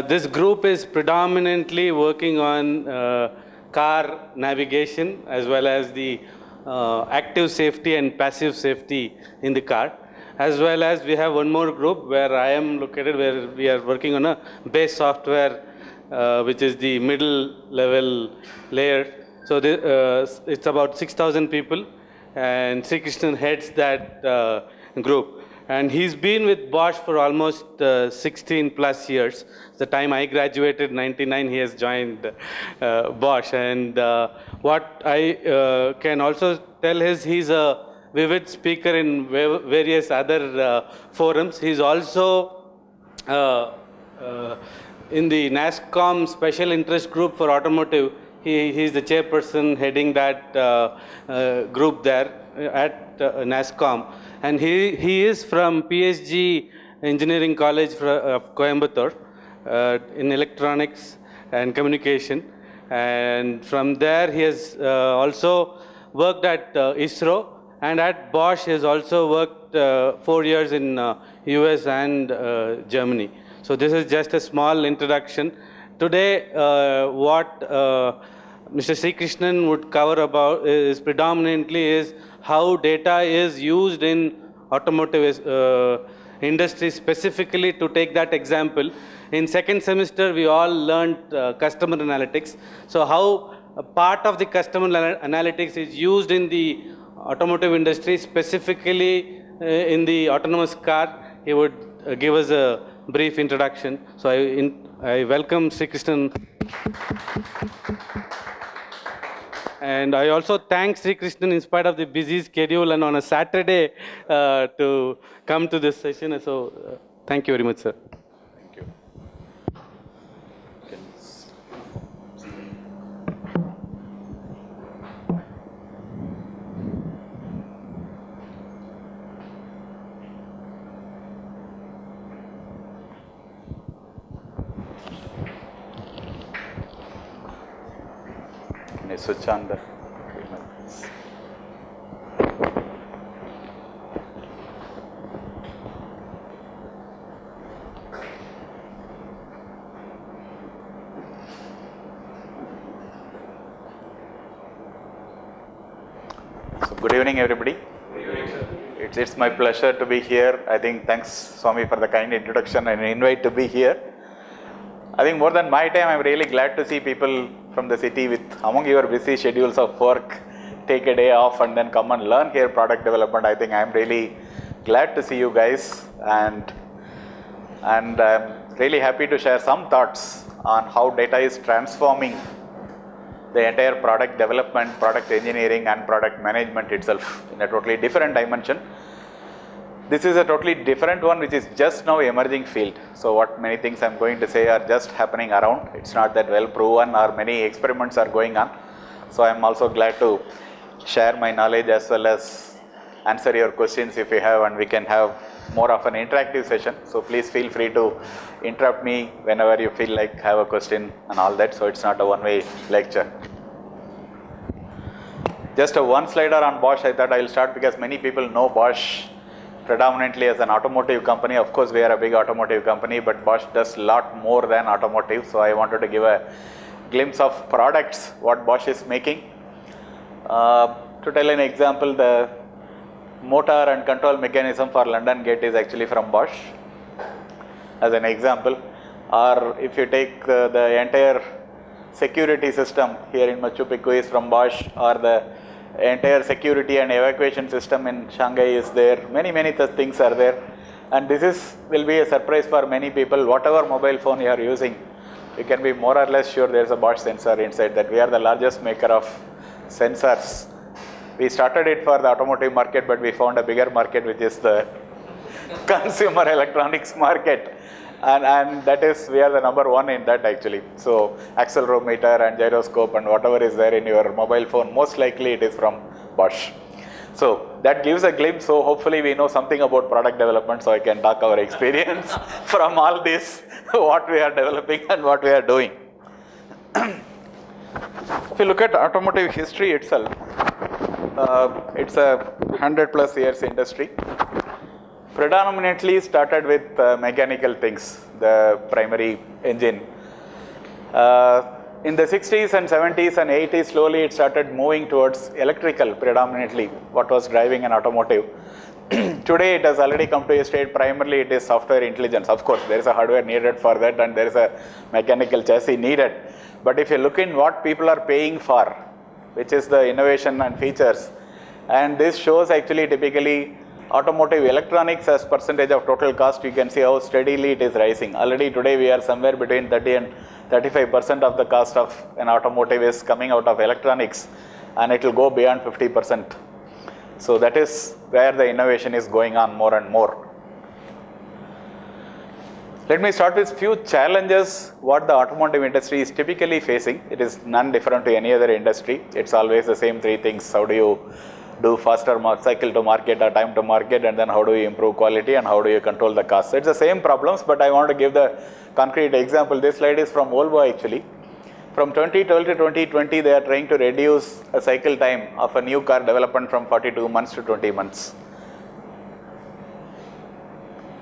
This group is predominantly working on car navigation as well as the active safety and passive safety in the car. As well as we have one more group where I am located, where we are working on a base software, which is the middle level layer. So it's about 6,000 people, and Sri Krishnan heads that group. And he's been with Bosch for almost 16 plus years. The time I graduated, 99, he has joined Bosch. And what I can also tell is he's a vivid speaker in various other forums. He's also in the NASSCOM Special Interest Group for Automotive. He's the chairperson heading that group there at NASSCOM. And he is from PSG Engineering College of Coimbatore in electronics and communication. And from there, he has also worked at ISRO, and at Bosch he has also worked 4 years in US and Germany. So this is just a small introduction. Today, what Mr. Sri Krishnan would cover about is predominantly how data is used in automotive industry, specifically. To take that example, in second semester we all learned customer analytics. So how a part of the customer analytics is used in the automotive industry, specifically in the autonomous car. He would give us a brief introduction. So I welcome Sri Krishnan. And I also thank Sri Krishnan in spite of the busy schedule and on a Saturday to come to this session. So thank you very much, sir. Thank you. Can you switch on the Good evening, everybody. It's my pleasure to be here. I think thanks, Swami, for the kind introduction and invite to be here. I think more than my time, I'm really glad to see people from the city with among your busy schedules of work, take a day off and then come and learn here product development. I think I'm really glad to see you guys, and I'm really happy to share some thoughts on how data is transforming the entire product development, product engineering and product management itself in a totally different dimension. This is a totally different one which is just now emerging field. So what many things I'm going to say are just happening around. It's not that well proven or many experiments are going on. So I'm also glad to share my knowledge as well as answer your questions if you have, and we can have more of an interactive session. So please feel free to interrupt me whenever you feel like have a question and all that. So it's not a one-way lecture. Just a one slider on Bosch. I thought I'll start because many people know Bosch predominantly as an automotive company. Of course, we are a big automotive company, but Bosch does a lot more than automotive. So I wanted to give a glimpse of products, what Bosch is making. To tell an example, the motor and control mechanism for London Gate is actually from Bosch, as an example. Or if you take the entire security system here in Machu Picchu is from Bosch, or the entire security and evacuation system in Shanghai is there. Many things are there, and this will be a surprise for many people. Whatever mobile phone you are using, you can be more or less sure there is a Bosch sensor inside that. We are the largest maker of sensors. We started it for the automotive market, but we found a bigger market, which is the consumer electronics market. And that is, we are the number one in that actually. So accelerometer and gyroscope and whatever is there in your mobile phone, most likely it is from Bosch. So that gives a glimpse. So hopefully we know something about product development, so I can talk our experience from all this, what we are developing and what we are doing. If you look at automotive history itself, it's a 100+ years industry. Predominantly started with mechanical things, the primary engine. In the 60s and 70s and 80s, slowly it started moving towards electrical predominantly, what was driving an automotive. Today it has already come to a state, primarily it is software intelligence. Of course, there is a hardware needed for that and there is a mechanical chassis needed. But if you look in what people are paying for, which is the innovation and features, and this shows actually typically automotive electronics as percentage of total cost, you can see how steadily it is rising. Already today we are somewhere between 30 and 35% of the cost of an automotive is coming out of electronics, and it will go beyond 50%. So that is where the innovation is going on more and more. Let me start with few challenges what the automotive industry is typically facing. It is none different to any other industry. It's always the same three things. How do you do faster cycle to market or time to market, and then how do you improve quality and how do you control the cost. It's the same problems, but I want to give the concrete example. This slide is from Volvo actually. From 2012 to 2020, they are trying to reduce a cycle time of a new car development from 42 months to 20 months.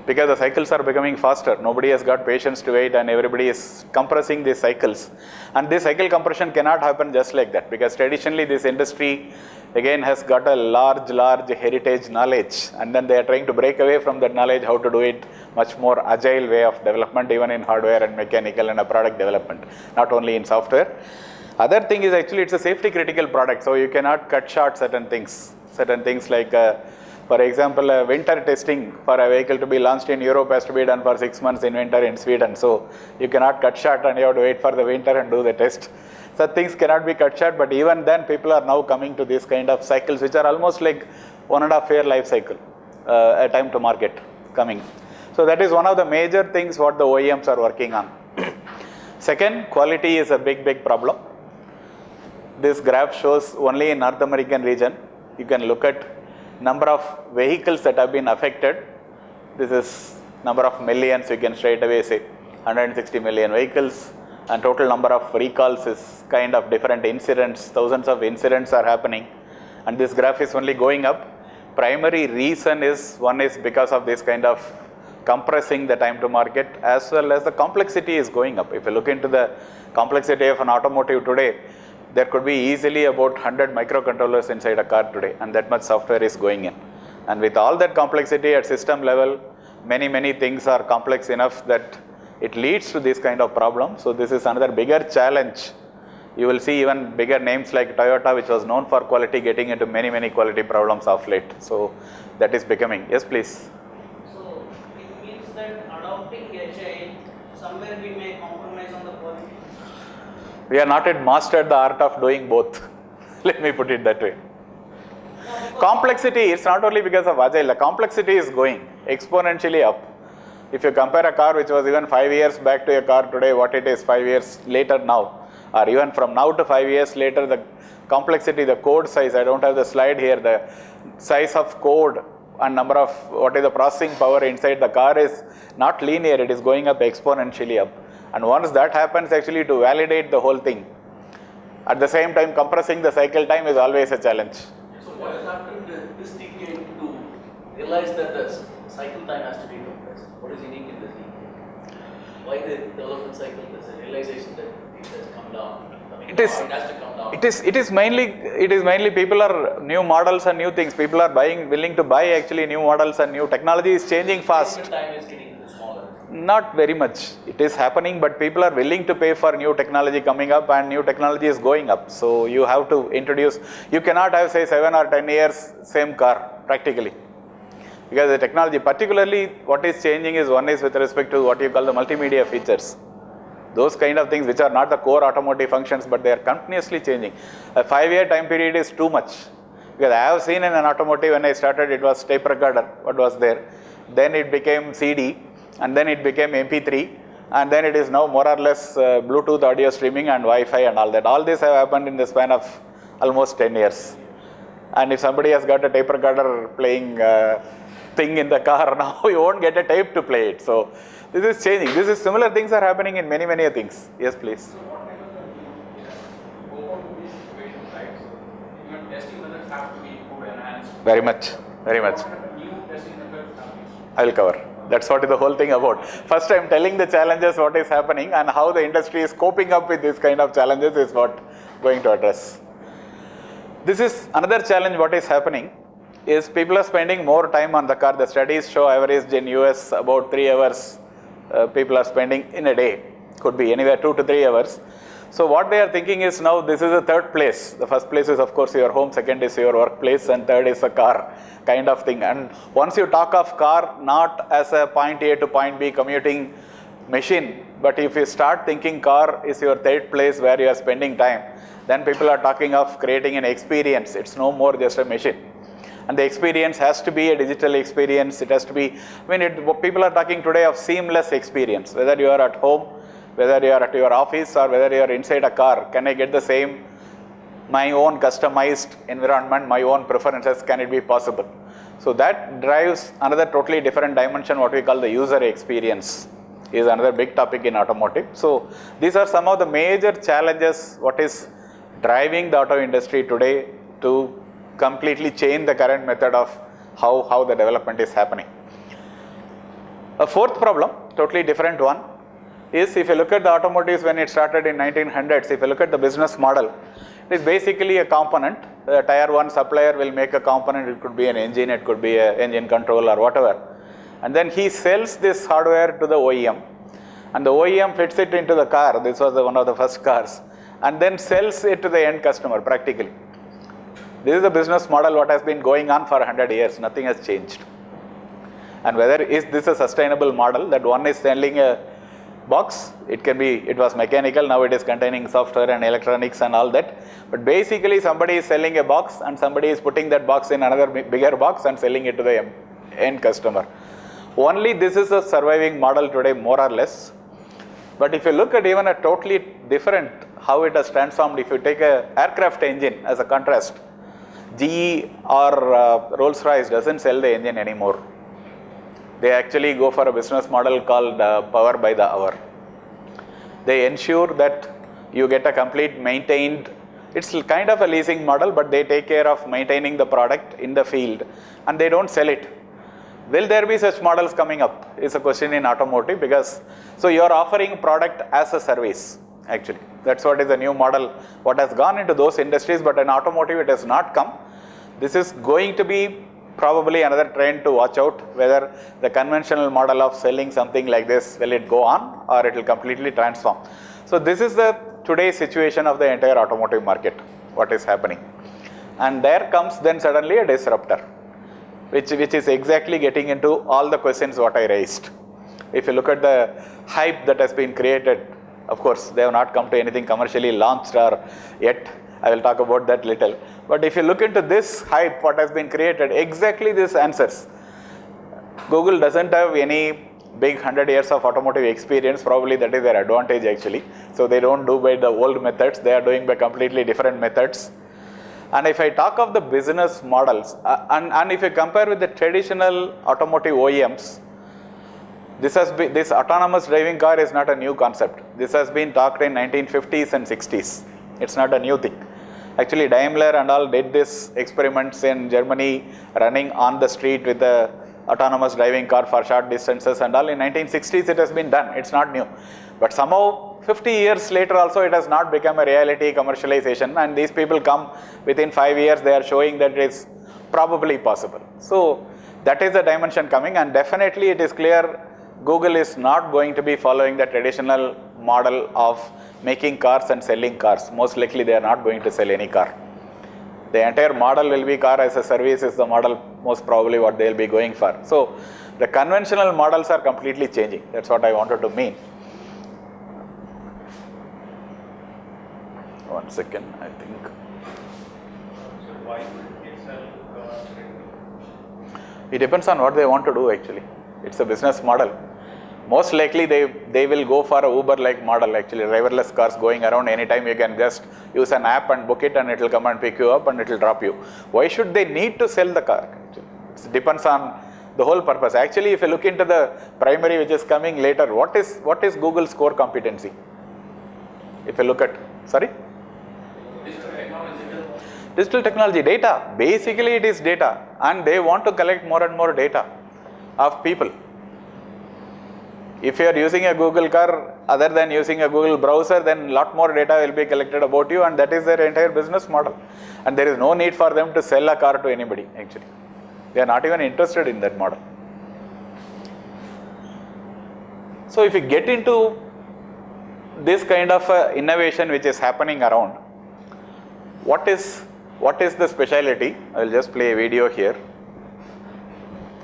Because the cycles are becoming faster, nobody has got patience to wait and everybody is compressing these cycles. And this cycle compression cannot happen just like that, because traditionally this industry again has got a large heritage knowledge, and then they are trying to break away from that knowledge, how to do it much more agile way of development, even in hardware and mechanical and a product development, not only in software. Other thing is actually it's a safety critical product, so you cannot cut short certain things like for example, winter testing for a vehicle to be launched in Europe has to be done for 6 months in winter in Sweden. So you cannot cut short and you have to wait for the winter and do the test. So things cannot be cut short, but even then people are now coming to these kind of cycles which are almost like 1.5 year life cycle, a time to market coming. So that is one of the major things what the OEMs are working on. Second, quality is a big problem. This graph shows only in North American region. You can look at number of vehicles that have been affected. This is number of millions, you can straight away say 160 million vehicles, and total number of recalls is kind of different incidents, thousands of incidents are happening, and this graph is only going up. Primary reason is, one is because of this kind of compressing the time to market, as well as the complexity is going up. If you look into the complexity of an automotive today, there could be easily about 100 microcontrollers inside a car today, and that much software is going in. And with all that complexity at system level, many things are complex enough that it leads to this kind of problem. So this is another bigger challenge. You will see even bigger names like Toyota, which was known for quality, getting into many quality problems of late. So that is becoming. Yes, please. So it means that adopting agile, somewhere we may compromise on the quality. We are not yet mastered the art of doing both. Let me put it that way. Complexity, it's not only because of agile, the complexity is going exponentially up. If you compare a car which was even 5 years back to a car today, what it is 5 years later now, or even from now to 5 years later, the complexity, the code size, I don't have the slide here, the size of code and number of, what is the processing power inside the car is not linear, it is going up exponentially up. And once that happens, actually to validate the whole thing, at the same time compressing the cycle time is always a challenge. So what has happened this decade to realize that the cycle time has to be compressed? What is unique in this decade? Why the development cycle, there's a realization that it has come down? It has to come down. It is mainly people are new models and new things. People are willing to buy actually new models and new technology is changing fast. Cycle time is getting smaller. Not very much. It is happening, but people are willing to pay for new technology coming up, and new technology is going up. So you have to introduce, you cannot have say 7 or 10 years same car practically. Because the technology, particularly what is changing is, one is with respect to what you call the multimedia features. Those kind of things which are not the core automotive functions, but they are continuously changing. A 5-year time period is too much. Because I have seen in an automotive, when I started, it was tape recorder, what was there. Then it became CD, and then it became MP3, and then it is now more or less Bluetooth audio streaming and Wi-Fi and all that. All this have happened in the span of almost 10 years. And if somebody has got a tape recorder playing thing in the car now, you won't get a tape to play it. So this is changing. This is similar things are happening in many things. Yes, please. So what kind of go on these innovations, right? So even testing methods have to be improved and enhanced. Very much. What kind of new testing methods have been I will cover. That's what is the whole thing about. First, I am telling the challenges, what is happening, and how the industry is coping up with this kind of challenges is what I'm going to address. This is another challenge. What is happening is people are spending more time on the car. The studies show average in US about 3 hours people are spending in a day. Could be anywhere 2 to 3 hours. So what they are thinking is now this is the third place. The first place is of course your home, second is your workplace, and third is a car kind of thing. And once you talk of car not as a point A to point B commuting machine, but if you start thinking car is your third place where you are spending time, then people are talking of creating an experience. It's no more just a machine. And the experience has to be a digital experience. It has to be, people are talking today of seamless experience. Whether you are at home, whether you are at your office, or whether you are inside a car, can I get the same, my own customized environment, my own preferences, can it be possible? So that drives another totally different dimension, what we call the user experience, is another big topic in automotive. So these are some of the major challenges what is driving the auto industry today to completely change the current method of how the development is happening. A fourth problem, totally different one, is if you look at the automotives when it started in 1900s, if you look at the business model, it is basically a component. The tier 1 supplier will make a component. It could be an engine, it could be an engine control or whatever. And then he sells this hardware to the OEM. And the OEM fits it into the car. This was one of the first cars. And then sells it to the end customer practically. This is the business model what has been going on for 100 years. Nothing has changed. And whether is this a sustainable model that one is selling a box, it was mechanical, now it is containing software and electronics and all that. But basically somebody is selling a box and somebody is putting that box in another bigger box and selling it to the end customer. Only this is a surviving model today, more or less. But if you look at even a totally different, how it has transformed, if you take a aircraft engine as a contrast, GE or Rolls-Royce doesn't sell the engine anymore. They actually go for a business model called power by the hour. They ensure that you get a complete maintained, it's kind of a leasing model, but they take care of maintaining the product in the field and they don't sell it. Will there be such models coming up is a question in automotive, because so you are offering product as a service actually. That's what is the new model, what has gone into those industries, but in automotive it has not come. This is going to be probably another trend to watch out, whether the conventional model of selling something like this, will it go on or it will completely transform. So this is the today's situation of the entire automotive market, what is happening. And there comes then suddenly a disruptor, which is exactly getting into all the questions what I raised. If you look at the hype that has been created, of course, they have not come to anything commercially launched or yet. I will talk about that little. But if you look into this hype, what has been created, exactly this answers. Google doesn't have any big 100 years of automotive experience. Probably that is their advantage actually. So they don't do by the old methods. They are doing by completely different methods. And if I talk of the business models, and if you compare with the traditional automotive OEMs, this autonomous driving car is not a new concept. This has been talked in 1950s and 60s. It's not a new thing. Actually, Daimler and all did this experiments in Germany, running on the street with a autonomous driving car for short distances and all. In 1960s, it has been done. It's not new. But somehow, 50 years later also, it has not become a reality commercialization. And these people come within 5 years, they are showing that it is probably possible. So that is the dimension coming, and definitely it is clear Google is not going to be following the traditional model of making cars and selling cars. Most likely they are not going to sell any car. The entire model will be car as a service is the model most probably what they will be going for. So the conventional models are completely changing. That's what I wanted to mean. One second, I think. So why would they sell cars directly? It depends on what they want to do actually. It's a business model. Most likely they will go for a Uber-like model actually, driverless cars going around anytime. You can just use an app and book it and it will come and pick you up and it will drop you. Why should they need to sell the car? It depends on the whole purpose. Actually, if you look into the primary which is coming later, what is Google's core competency? If you look at, sorry? Digital technology, data. Basically it is data, and they want to collect more and more data. of people. If you are using a Google car other than using a Google browser, then a lot more data will be collected about you, and that is their entire business model. And there is no need for them to sell a car to anybody actually. They are not even interested in that model. So if you get into this kind of innovation which is happening around, what is the speciality? I will just play a video here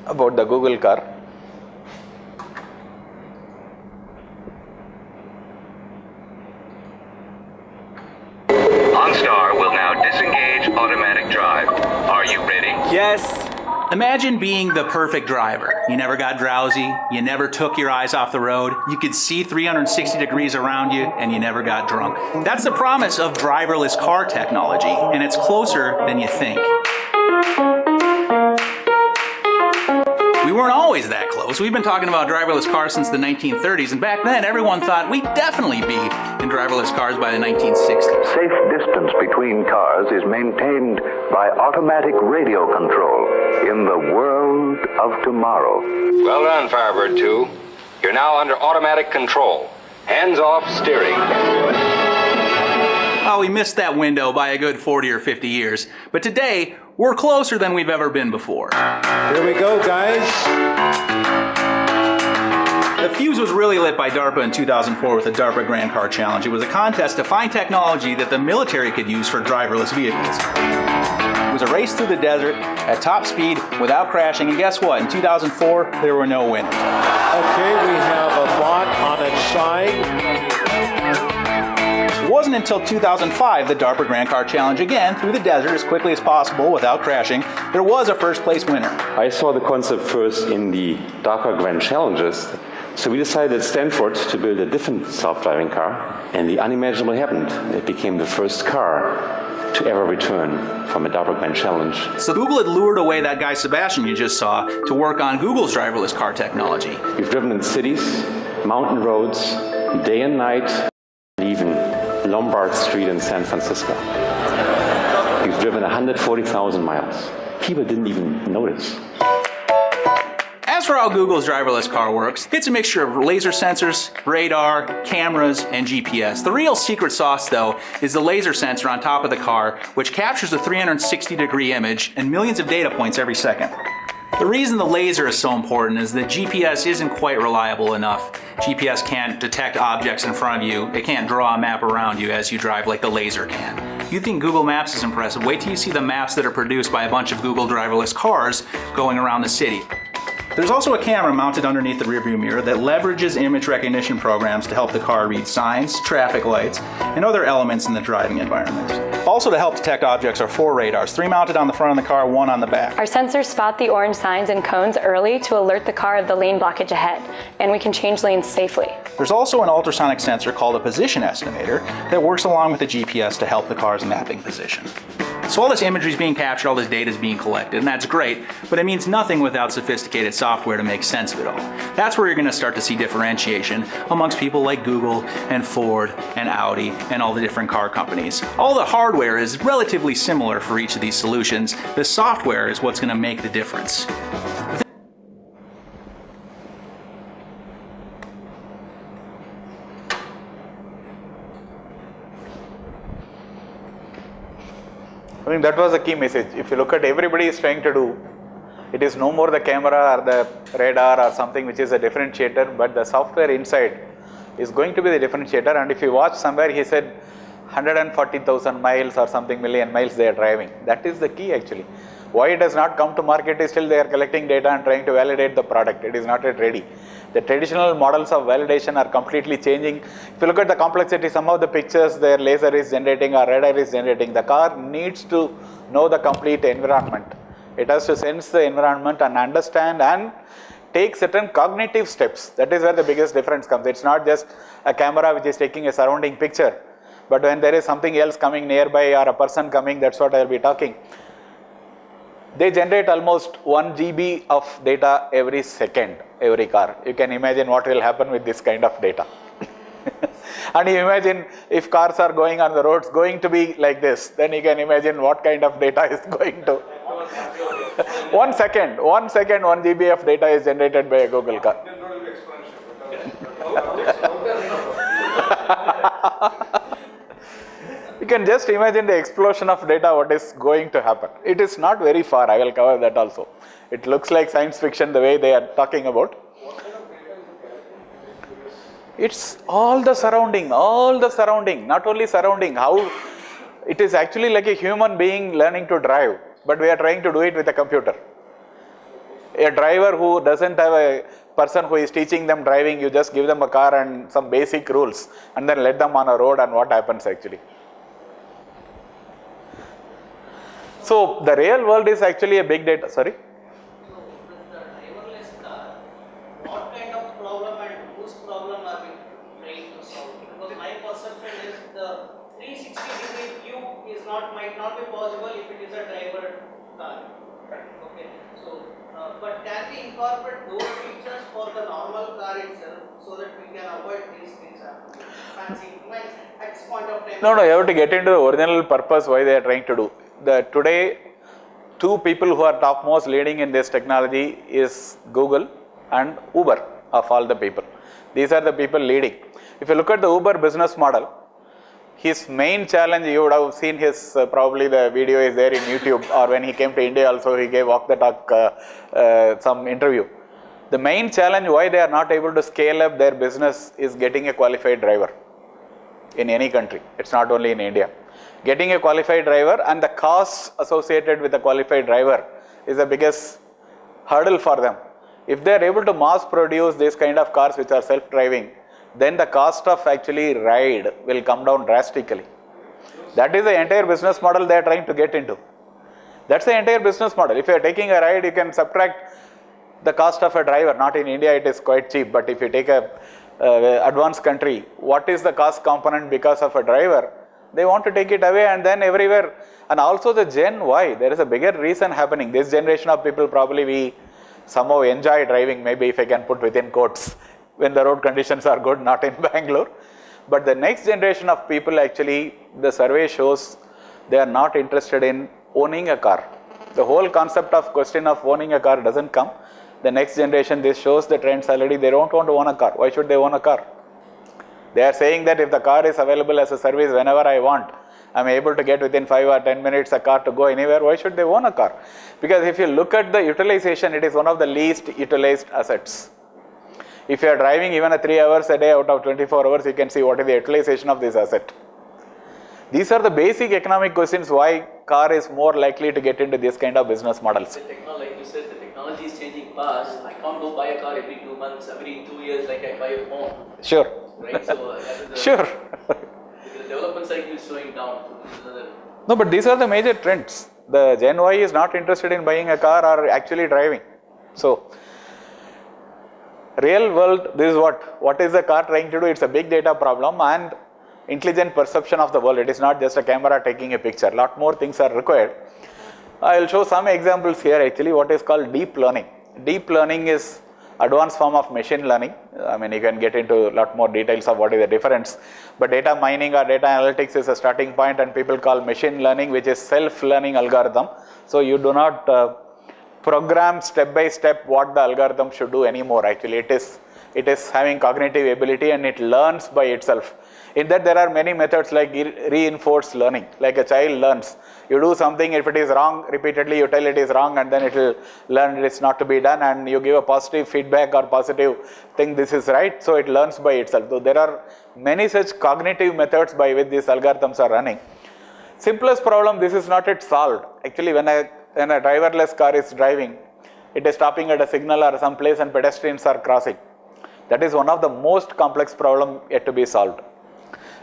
about the Google car. OnStar will now disengage automatic drive. Are you ready? Yes. Imagine being the perfect driver. You never got drowsy, you never took your eyes off the road, you could see 360 degrees around you, and you never got drunk. That's the promise of driverless car technology, and it's closer than you think. We weren't always that close. We've been talking about driverless cars since the 1930s, and back then everyone thought we'd definitely be in driverless cars by the 1960s. Safe distance between cars is maintained by automatic radio control in the world of tomorrow. Well done, Firebird 2. You're now under automatic control. Hands-off steering. Oh, we missed that window by a good 40 or 50 years. But today, we're closer than we've ever been before. Here we go, guys. The fuse was really lit by DARPA in 2004 with the DARPA Grand Car Challenge. It was a contest to find technology that the military could use for driverless vehicles. It was a race through the desert at top speed without crashing, and guess what? In 2004, there were no winners. Okay, we have a bot on its side. It wasn't until 2005 the DARPA Grand Car Challenge again through the desert as quickly as possible without crashing. There was a first place winner. I saw the concept first in the Dakar Grand Challenges. So we decided at Stanford to build a different self-driving car, and the unimaginable happened. It became the first car to ever return from a Dakar Grand Challenge. So Google had lured away that guy Sebastian you just saw to work on Google's driverless car technology. We've driven in cities, mountain roads, day and night, and even Lombard Street in San Francisco. We've driven 140,000 miles. People didn't even notice. As for how Google's driverless car works, it's a mixture of laser sensors, radar, cameras, and GPS. The real secret sauce, though, is the laser sensor on top of the car, which captures a 360-degree image and millions of data points every second. The reason the laser is so important is that GPS isn't quite reliable enough. GPS can't detect objects in front of you. It can't draw a map around you as you drive like the laser can. You think Google Maps is impressive? Wait till you see the maps that are produced by a bunch of Google driverless cars going around the city. There's also a camera mounted underneath the rearview mirror that leverages image recognition programs to help the car read signs, traffic lights, and other elements in the driving environment. Also to help detect objects are 4 radars, 3 mounted on the front of the car, 1 on the back. Our sensors spot the orange signs and cones early to alert the car of the lane blockage ahead, and we can change lanes safely. There's also an ultrasonic sensor called a position estimator that works along with the GPS to help the car's mapping position. So all this imagery is being captured, all this data is being collected, and that's great, but it means nothing without sophisticated software to make sense of it all. That's where you're going to start to see differentiation amongst people like Google and Ford and Audi and all the different car companies. All the hardware is relatively similar for each of these solutions. The software is what's going to make the difference. I think that was the key message. If you look at everybody is trying to do, it is no more the camera or the radar or something which is a differentiator, but the software inside is going to be the differentiator. And if you watch somewhere, he said 140,000 miles or something million miles they are driving. That is the key actually. Why it has not come to market is still they are collecting data and trying to validate the product. It is not yet ready. The traditional models of validation are completely changing. If you look at the complexity, some of the pictures their laser is generating or radar is generating, the car needs to know the complete environment. It has to sense the environment and understand and take certain cognitive steps. That is where the biggest difference comes. It's not just a camera which is taking a surrounding picture, but when there is something else coming nearby or a person coming, that's what I will be talking. They generate almost 1 GB of data every second, every car. You can imagine what will happen with this kind of data. And you imagine if cars are going on the roads going to be like this, then you can imagine what kind of data is going to 1 second, 1 second, 1 GB of data is generated by a Google car. Then it will be exponential. You can just imagine the explosion of data, what is going to happen. It is not very far, I will cover that also. It looks like science fiction the way they are talking about. It's all the surrounding, not only surrounding, how it is actually like a human being learning to drive, but we are trying to do it with a computer. A driver who doesn't have a person who is teaching them driving, you just give them a car and some basic rules and then let them on a road, and what happens actually. So the real world is actually a big data, sorry? So with the driverless car, what kind of problem and whose problem are we trying to solve? Because my perception is the 360-degree view might not be possible if it is a driver car. Okay, so but can we incorporate those features for the normal car itself so that we can avoid these things happening? Fancy at this point of time. No, you have to get into the original purpose why they are trying to do. Today, two people who are topmost leading in this technology is Google and Uber, of all the people. These are the people leading. If you look at the Uber business model, his main challenge, you would have seen his, probably the video is there in YouTube, or when he came to India also he gave walk the talk some interview. The main challenge why they are not able to scale up their business is getting a qualified driver in any country. It's not only in India. Getting a qualified driver and the costs associated with a qualified driver is the biggest hurdle for them. If they are able to mass produce this kind of cars which are self-driving, then the cost of actually ride will come down drastically. That is the entire business model they are trying to get into. That's the entire business model. If you are taking a ride, you can subtract the cost of a driver. Not in India, it is quite cheap, but if you take a advanced country, what is the cost component because of a driver? They want to take it away, and then everywhere. And also the Gen Y, there is a bigger reason happening. This generation of people, probably we somehow enjoy driving, maybe if I can put within quotes, when the road conditions are good, not in Bangalore. But the next generation of people, actually, the survey shows they are not interested in owning a car. The whole concept of question of owning a car doesn't come. The next generation, this shows the trends already, they don't want to own a car. Why should they own a car? They are saying that if the car is available as a service whenever I want, I am able to get within 5 or 10 minutes a car to go anywhere. Why should they own a car? Because if you look at the utilization, it is one of the least utilized assets. If you are driving even 3 hours a day out of 24 hours, you can see what is the utilization of this asset. These are the basic economic questions why car is more likely to get into this kind of business models. The technology, like you said, the technology is changing fast. I can't go buy a car every 2 months, every 2 years like I buy a phone. Sure. Right? So that is the, Sure. the development cycle is slowing down. No, but these are the major trends. The Gen Y is not interested in buying a car or actually driving. So, real world, this is what is the car trying to do? It's a big data problem and intelligent perception of the world. It is not just a camera taking a picture. Lot more things are required. I will show some examples here actually, what is called deep learning. Deep learning is advanced form of machine learning. I mean, you can get into a lot more details of what is the difference. But data mining or data analytics is a starting point, and people call machine learning, which is self-learning algorithm. So you do not program step by step what the algorithm should do anymore. Actually, it is having cognitive ability and it learns by itself. In that, there are many methods like reinforced learning, like a child learns. You do something, if it is wrong, repeatedly you tell it is wrong, and then it will learn it is not to be done, and you give a positive feedback or positive thing, this is right, so it learns by itself. So there are many such cognitive methods by which these algorithms are running. Simplest problem, this is not yet solved. Actually, when a driverless car is driving, it is stopping at a signal or some place and pedestrians are crossing. That is one of the most complex problem yet to be solved.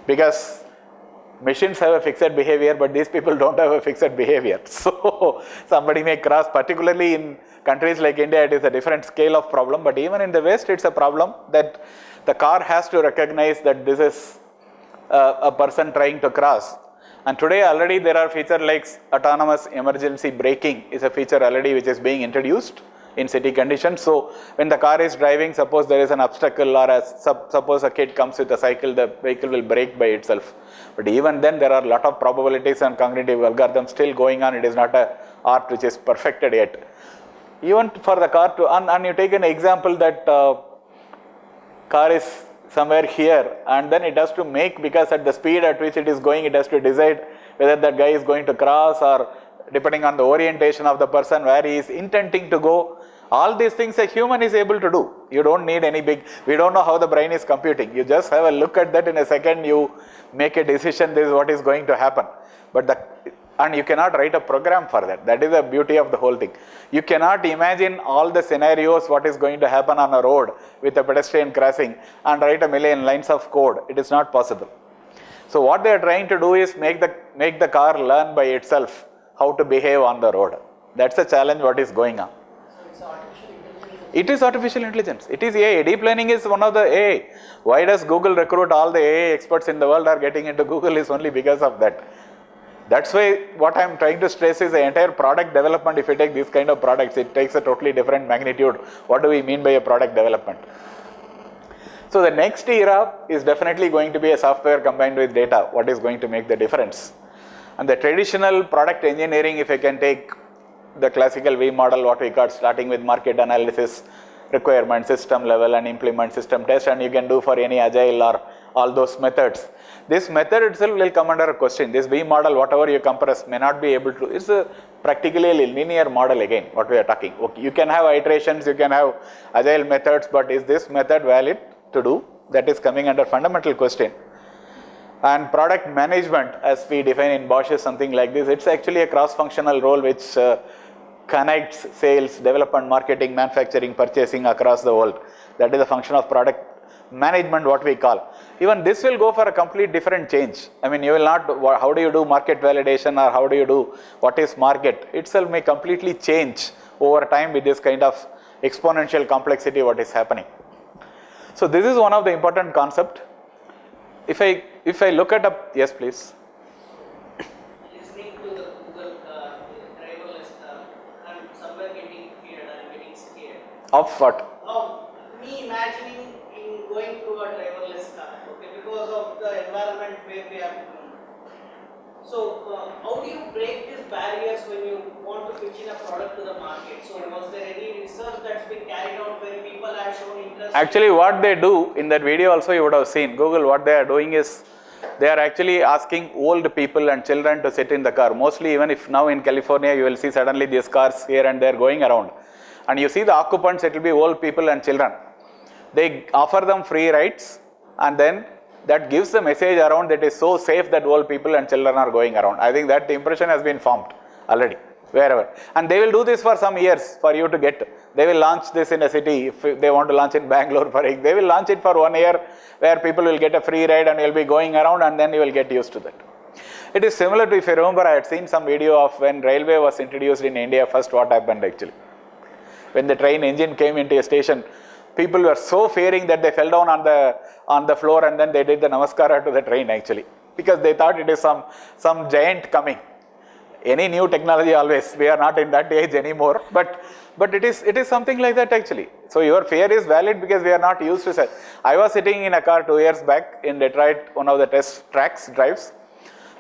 Because machines have a fixed behavior, but these people don't have a fixed behavior. So somebody may cross, particularly in countries like India, it is a different scale of problem, but even in the West, it's a problem that the car has to recognize that this is a person trying to cross. And today already there are features like autonomous emergency braking is a feature already which is being introduced in city conditions. So when the car is driving, suppose there is an obstacle or suppose a kid comes with a cycle, the vehicle will brake by itself. But even then there are a lot of probabilities and cognitive algorithms still going on. It is not an art which is perfected yet. Even for the car to, and you take an example that car is somewhere here, and then it has to make, because at the speed at which it is going, it has to decide whether that guy is going to cross, or depending on the orientation of the person, where he is intending to go. All these things a human is able to do. You don't need any big, we don't know how the brain is computing. You just have a look at that, in a second you make a decision, this is what is going to happen. And you cannot write a program for that. That is the beauty of the whole thing. You cannot imagine all the scenarios what is going to happen on a road with a pedestrian crossing and write a million lines of code. It is not possible. So what they are trying to do is make the car learn by itself how to behave on the road. That's the challenge what is going on. It is artificial intelligence. It is AI. Deep learning is one of the AI. Why does Google recruit all the AI experts in the world are getting into Google is only because of that. That's why what I am trying to stress is the entire product development. If you take these kind of products, it takes a totally different magnitude. What do we mean by a product development? So the next era is definitely going to be a software combined with data. What is going to make the difference? And the traditional product engineering, if I can take the classical V model, what we call, starting with market analysis, requirement, system level, and implement system test, and you can do for any agile or all those methods. This method itself will come under a question. This V model, whatever you compress, may not be able to. It's a practically a linear model again, what we are talking. Okay, you can have iterations, you can have agile methods, but is this method valid to do? That is coming under fundamental question. And product management, as we define in Bosch, is something like this. It's actually a cross-functional role which connects sales, development, marketing, manufacturing, purchasing across the world. That is the function of product management, what we call. Even this will go for a complete different change. I mean, you will not, how do you do market validation, or how do you do what is market? Itself may completely change over time with this kind of exponential complexity what is happening. So this is one of the important concept. If I look at a, yes please. Listening to the Google car, driverless car, I'm somewhere getting feared, I'm getting scared. Of what? Of me imagining in going through a driverless car, okay, because of the environment where we have been. So how do you break these barriers when you want to pitch in a product to the market? So was there any research that's been carried out where people have shown interest? Actually what they do, in that video also you would have seen, Google, what they are doing is, they are actually asking old people and children to sit in the car. Mostly, even if now in California you will see suddenly these cars here and there going around. And you see the occupants, it will be old people and children. They offer them free rides, and then that gives the message around that is so safe that old people and children are going around. I think that the impression has been formed already, wherever. And they will do this for some years for you to get. They will launch this in a city. If they want to launch in Bangalore, they will launch it for 1 year where people will get a free ride and will be going around, and then you will get used to that. It is similar to, if you remember, I had seen some video of when railway was introduced in India, first what happened actually. When the train engine came into a station, people were so fearing that they fell down on the floor, and then they did the namaskara to the train actually, because they thought it is some giant coming. Any new technology always, we are not in that age anymore, but it is something like that actually. So your fear is valid because we are not used to it. I was sitting in a car 2 years back in Detroit, one of the test tracks drives.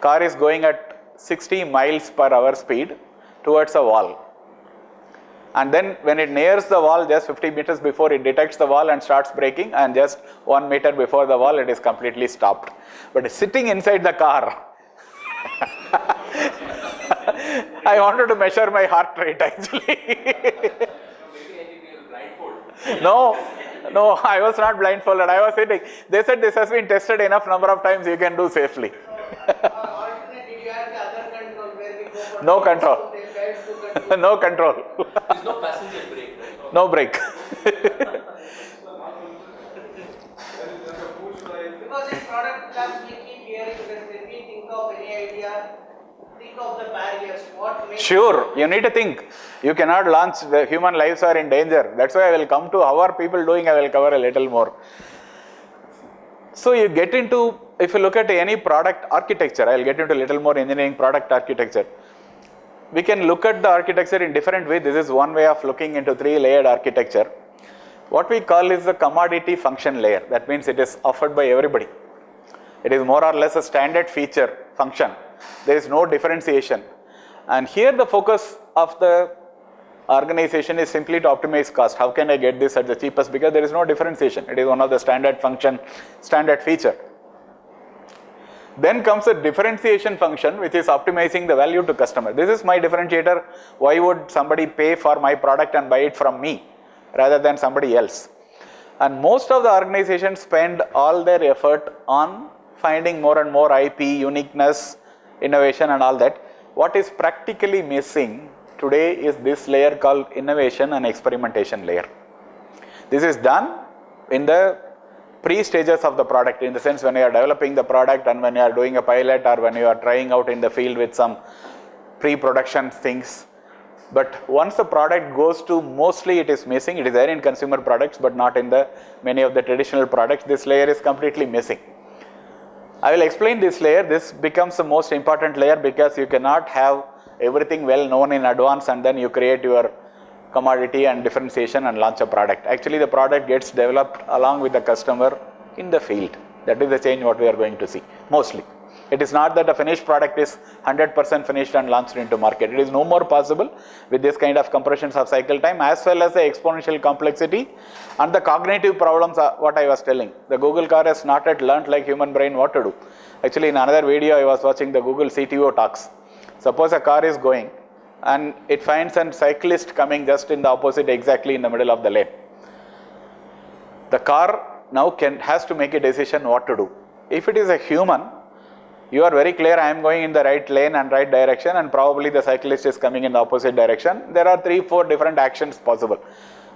Car is going at 60 miles per hour speed towards a wall. And then when it nears the wall, just 50 meters before, it detects the wall and starts braking, and just 1 meter before the wall, it is completely stopped. But sitting inside the car, I wanted to measure my heart rate actually. No, I was not blindfolded. I was sitting. They said this has been tested enough number of times, you can do safely. Alternate, did you have the other control where we go for No control. No control. There's no passenger brake, right? No brake. Because in product labs we keep hearing that when we think of any idea, think of the barriers. What makes Sure, you need to think. You cannot launch, the human lives are in danger. That's why I will come to how are people doing, I will cover a little more. So you get into, if you look at any product architecture, I will get into a little more engineering product architecture. We can look at the architecture in different ways. This is one way of looking into 3-layered architecture. What we call is the commodity function layer. That means it is offered by everybody. It is more or less a standard feature function. There is no differentiation. And here the focus of the organization is simply to optimize cost. How can I get this at the cheapest? Because there is no differentiation. It is one of the standard function, standard feature. Then comes a differentiation function, which is optimizing the value to customer. This is my differentiator. Why would somebody pay for my product and buy it from me rather than somebody else? And most of the organizations spend all their effort on finding more and more IP, uniqueness, innovation and all that. What is practically missing today is this layer called innovation and experimentation layer. This is done in the pre-stages of the product, in the sense when you are developing the product and when you are doing a pilot or when you are trying out in the field with some pre-production things. But once the product goes to, mostly it is missing. It is there in consumer products but not in the many of the traditional products. This layer is completely missing. I will explain this layer. This becomes the most important layer because you cannot have everything well known in advance and then you create your commodity and differentiation and launch a product. Actually, the product gets developed along with the customer in the field. That is the change what we are going to see, mostly. It is not that a finished product is 100% finished and launched into market. It is no more possible with this kind of compressions of cycle time, as well as the exponential complexity and the cognitive problems what I was telling. The Google car has not yet learned like human brain what to do. Actually, in another video I was watching the Google CTO talks. Suppose a car is going and it finds a cyclist coming just in the opposite, exactly in the middle of the lane. The car now has to make a decision what to do. If it is a human, you are very clear, I am going in the right lane and right direction and probably the cyclist is coming in the opposite direction. There are 3-4 different actions possible.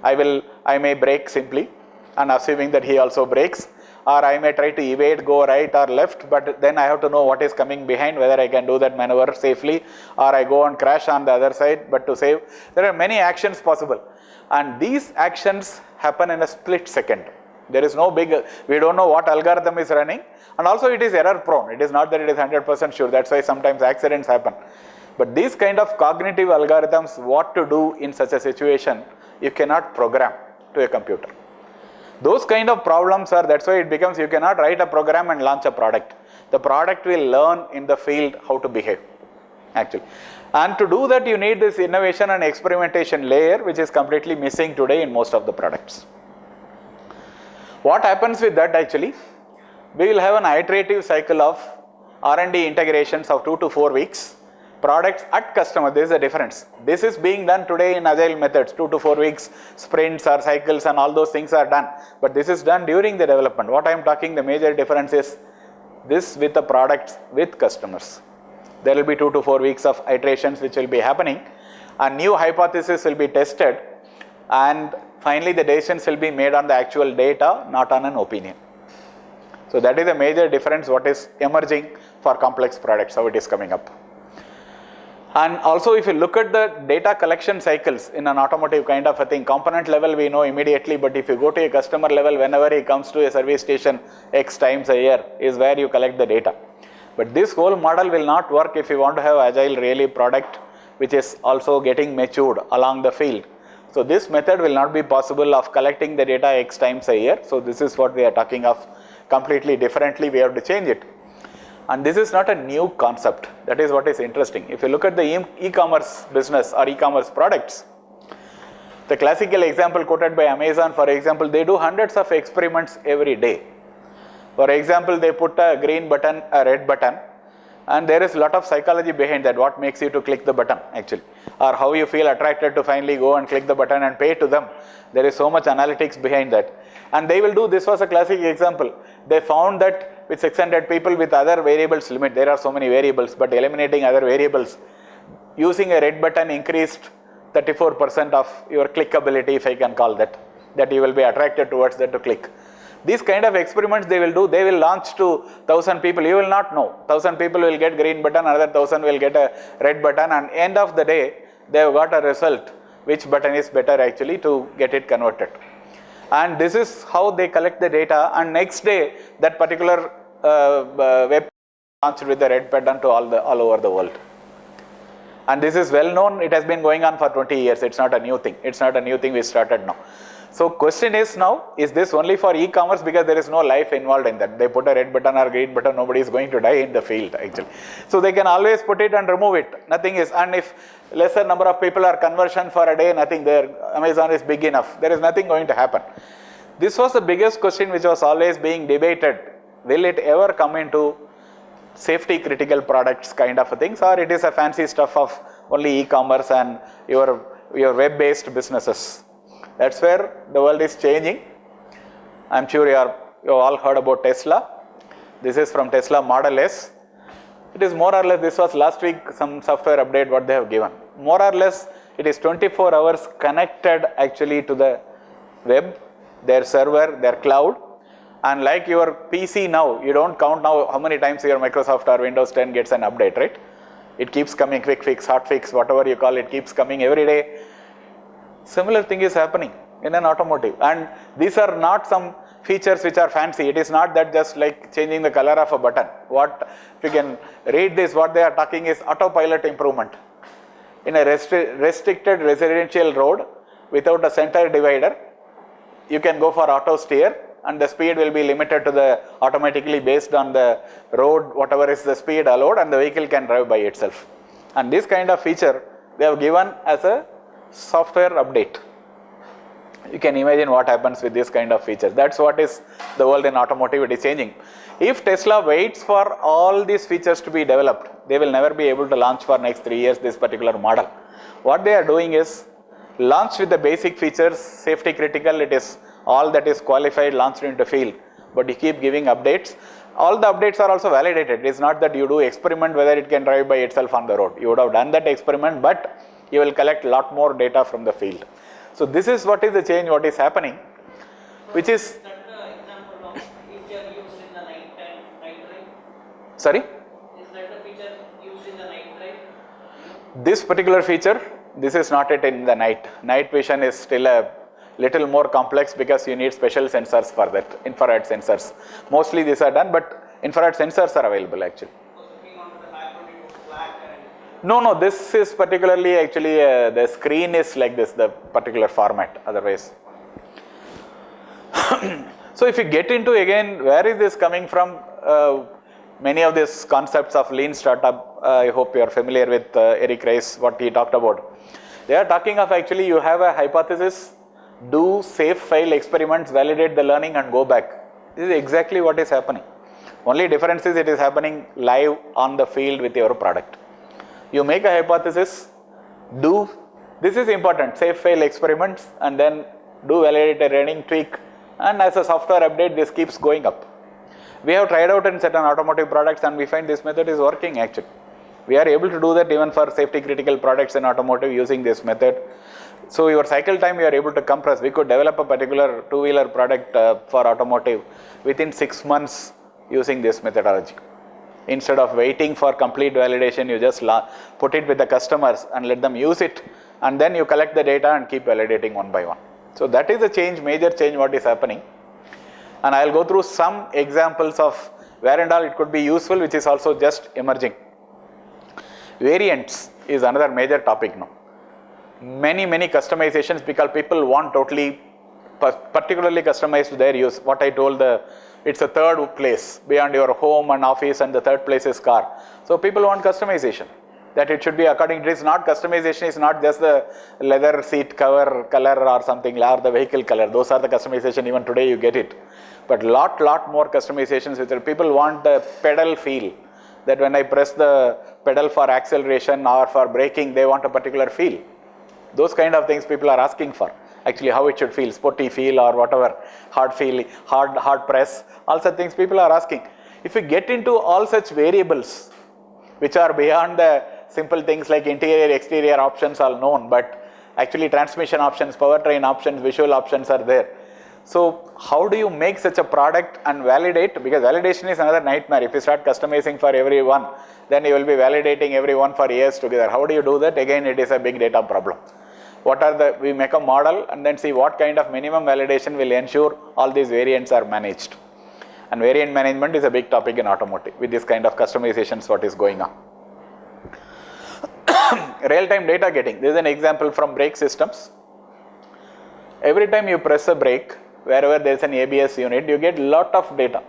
I may brake simply and assuming that he also brakes, or I may try to evade, go right or left, but then I have to know what is coming behind, whether I can do that maneuver safely, or I go and crash on the other side, but to save. There are many actions possible and these actions happen in a split second. There is no big, we don't know what algorithm is running, and also it is error prone. It is not that it is 100% sure. That's why sometimes accidents happen. But these kind of cognitive algorithms, what to do in such a situation, you cannot program to a computer. Those kind of problems are, that's why it becomes, you cannot write a program and launch a product. The product will learn in the field how to behave, actually. And to do that, you need this innovation and experimentation layer, which is completely missing today in most of the products. What happens with that actually? We will have an iterative cycle of R&D integrations of 2 to 4 weeks. Products at customer, this is the difference. This is being done today in agile methods, 2 to 4 weeks, sprints or cycles and all those things are done. But this is done during the development. What I am talking, the major difference is this with the products with customers. There will be 2 to 4 weeks of iterations which will be happening. A new hypothesis will be tested and finally the decisions will be made on the actual data, not on an opinion. So that is a major difference what is emerging for complex products, how it is coming up. And also if you look at the data collection cycles in an automotive kind of a thing, component level we know immediately, but if you go to a customer level, whenever he comes to a service station X times a year is where you collect the data. But this whole model will not work if you want to have agile really product which is also getting matured along the field. So this method will not be possible of collecting the data X times a year. So this is what we are talking of completely differently, we have to change it. And this is not a new concept. That is what is interesting. If you look at the e-commerce business or e-commerce products, the classical example quoted by Amazon, for example, they do hundreds of experiments every day. For example, they put a green button, a red button, and there is a lot of psychology behind that, what makes you to click the button actually, or how you feel attracted to finally go and click the button and pay to them. There is so much analytics behind that. And they will do, this was a classic example. They found that with 600 people with other variables limit, there are so many variables, but eliminating other variables, using a red button increased 34% of your clickability, if I can call that you will be attracted towards that to click. These kind of experiments they will do, they will launch to 1,000 people, you will not know. 1,000 people will get green button, another 1,000 will get a red button, and end of the day, they have got a result, which button is better actually to get it converted. And this is how they collect the data, and next day, that particular web launched with the red button to all over the world. And this is well known, it has been going on for 20 years, it's not a new thing. It's not a new thing we started now. So question is now, is this only for e-commerce? Because there is no life involved in that. They put a red button or green button, nobody is going to die in the field actually. So they can always put it and remove it. Nothing is, and if lesser number of people are conversion for a day, nothing there. Amazon is big enough. There is nothing going to happen. This was the biggest question which was always being debated. Will it ever come into safety critical products kind of a things, or it is a fancy stuff of only e-commerce and your web-based businesses? That's where the world is changing. I'm sure you all heard about Tesla. This is from Tesla Model S. It is more or less, this was last week, some software update what they have given. More or less, it is 24 hours connected actually to the web, their server, their cloud. And like your PC now, you don't count now how many times your Microsoft or Windows 10 gets an update, right? It keeps coming, quick fix, hot fix, whatever you call it, keeps coming every day. Similar thing is happening in an automotive. And these are not some features which are fancy. It is not that just like changing the color of a button. What, if you can read this, what they are talking is autopilot improvement. In a restricted residential road without a center divider, you can go for auto steer, and the speed will be limited to the automatically based on the road, whatever is the speed allowed, and the vehicle can drive by itself. And this kind of feature they have given as a software update. You can imagine what happens with this kind of features. That's what is the world in automotive, it is changing. If Tesla waits for all these features to be developed, they will never be able to launch for next 3 years this particular model. What they are doing is launch with the basic features, safety critical, it is all that is qualified, launched into field, but you keep giving updates. All the updates are also validated. It is not that you do experiment whether it can drive by itself on the road. You would have done that experiment, but you will collect a lot more data from the field. So this is what is the change, what is happening, which is... Is that the example of feature used in the night drive? Sorry? Is that the feature used in the night drive? This particular feature, this is not it in the night. Night vision is still a little more complex because you need special sensors for that, infrared sensors. Mostly these are done, but infrared sensors are available actually. So looking on the background it was black and... No, this is particularly actually, the screen is like this, the particular format otherwise. So if you get into again, where is this coming from? Many of these concepts of lean startup, I hope you are familiar with Eric Rice, what he talked about. They are talking of actually you have a hypothesis, do safe fail experiments, validate the learning and go back. This is exactly what is happening. Only difference is it is happening live on the field with your product. You make a hypothesis, do, this is important, safe fail experiments, and then do validate a running tweak, and as a software update this keeps going up. We have tried out in certain automotive products and we find this method is working actually. We are able to do that even for safety critical products in automotive using this method. So your cycle time you are able to compress. We could develop a particular two-wheeler product for automotive within 6 months using this methodology. Instead of waiting for complete validation, you just put it with the customers and let them use it, and then you collect the data and keep validating one by one. So that is the change, major change what is happening. And I will go through some examples of where and all it could be useful, which is also just emerging. Variants is another major topic now. Many customizations because people want totally, particularly customized to their use. What I told, it's a third place beyond your home and office, and the third place is car. So people want customization. That it should be according to, it's not customization, is not just the leather seat cover color or something, or the vehicle color. Those are the customization, even today you get it. But lot more customizations which people want the pedal feel. That when I press the pedal for acceleration or for braking, they want a particular feel. Those kind of things people are asking for. Actually how it should feel, sporty feel or whatever, hard feel, hard press, all such things people are asking. If you get into all such variables, which are beyond the simple things like interior, exterior options are known, but actually transmission options, powertrain options, visual options are there. So how do you make such a product and validate? Because validation is another nightmare. If you start customizing for everyone, then you will be validating everyone for years together. How do you do that? Again, it is a big data problem. We make a model and then see what kind of minimum validation will ensure all these variants are managed. And variant management is a big topic in automotive with this kind of customizations what is going on. Real-time data getting. This is an example from brake systems. Every time you press a brake, wherever there is an ABS unit, you get lot of data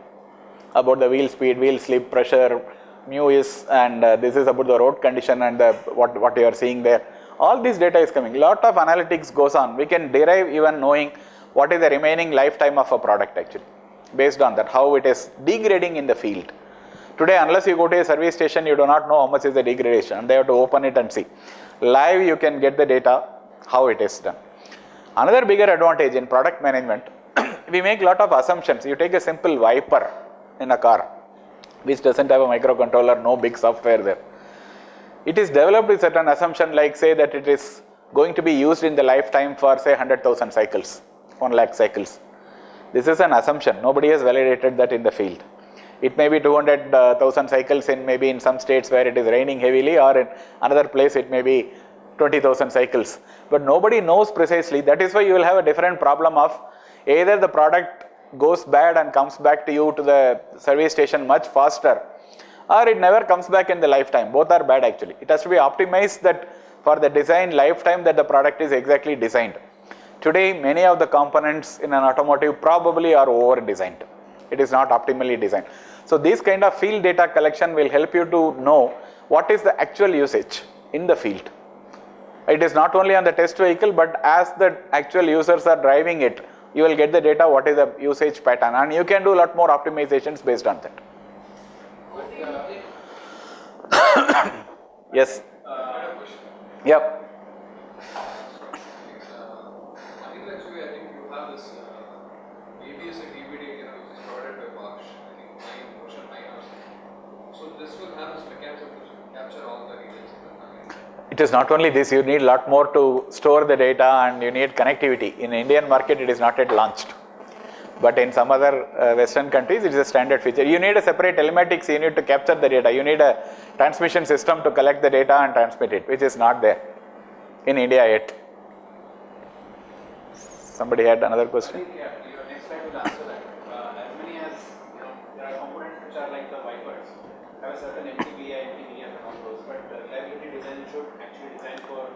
about the wheel speed, wheel slip, pressure, mu is, and this is about the road condition and what you are seeing there. All this data is coming. Lot of analytics goes on. We can derive even knowing what is the remaining lifetime of a product actually, based on that, how it is degrading in the field. Today, unless you go to a service station, you do not know how much is the degradation, and they have to open it and see. Live, you can get the data, how it is done. Another bigger advantage in product management, we make lot of assumptions. You take a simple wiper in a car, which doesn't have a microcontroller, no big software there. It is developed with certain assumption, like say that it is going to be used in the lifetime for say 100,000 cycles, 1 lakh cycles. This is an assumption. Nobody has validated that in the field. It may be 200,000 cycles in maybe in some states where it is raining heavily, or in another place it may be 20,000 cycles. But nobody knows precisely. That is why you will have a different problem of either the product goes bad and comes back to you to the service station much faster, or it never comes back in the lifetime. Both are bad actually. It has to be optimized that for the design lifetime that the product is exactly designed. Today, many of the components in an automotive probably are over designed. It is not optimally designed. So this kind of field data collection will help you to know what is the actual usage in the field. It is not only on the test vehicle, but as the actual users are driving it, you will get the data, what is the usage pattern, and you can do a lot more optimizations based on that. Yes. Yep. Actually, I think you have this ABS and DVD, which is provided by Bosch. I think version 9 or something. So this will have this mechanism to capture all the details. It is not only this, you need a lot more to store the data, and you need connectivity. In the Indian market, it is not yet launched. But in some other Western countries, it is a standard feature. You need a separate telematics unit to capture the data. You need a transmission system to collect the data and transmit it, which is not there in India yet. Somebody had another question? I think, your next slide will answer that. As many as, there are components which are like the wipers, have a certain MTBI, MTBF and all those, but reliability design should actually design for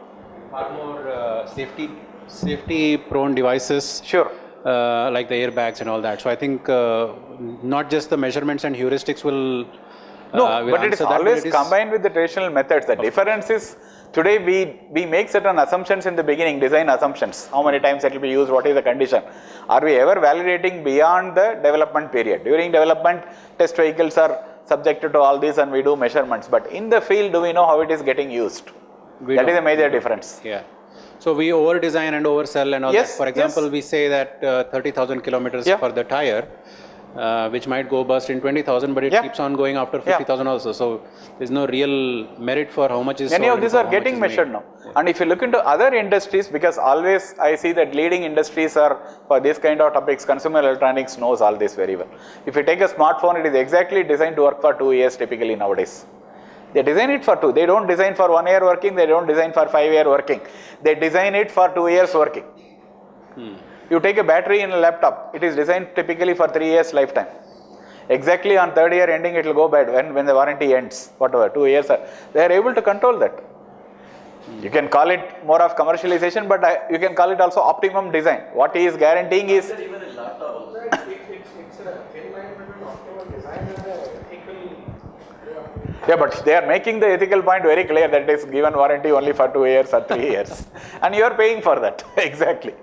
far more safety prone devices. Sure. Like the airbags and all that. So I think not just the measurements and heuristics will but it is always combined with the traditional methods. The difference is, today we make certain assumptions in the beginning, design assumptions. How many times it will be used, what is the condition. Are we ever validating beyond the development period? During development, test vehicles are subjected to all these and we do measurements. But in the field, do we know how it is getting used? That is a major difference. Yeah. So we over design and oversell and all Yes, that. For example, yes. we say that 30,000 kilometers Yeah. for the tire, which might go bust in 20,000, but it Yeah. keeps on going after 50,000 also. So there's no real merit for how much is Many sold of these and are how much getting is measured made. now. And if you look into other industries, because always I see that leading industries are, for this kind of topics, consumer electronics knows all this very well. If you take a smartphone, it is exactly designed to work for 2 years typically nowadays. They design it for 2. They don't design for 1 year working, they don't design for 5 year working. They design it for 2 years working. You take a battery in a laptop, it is designed typically for 3 years lifetime. Exactly on 3rd year ending, it will go bad when the warranty ends, whatever, 2 years. They are able to control that. You can call it more of commercialization, but you can call it also optimum design. What he is guaranteeing is... Even in laptop also. It's a thin line between optimal design and the ethical. Yeah, but they are making the ethical point very clear that it is given warranty only for 2 years or 3 years. And you are paying for that. Exactly.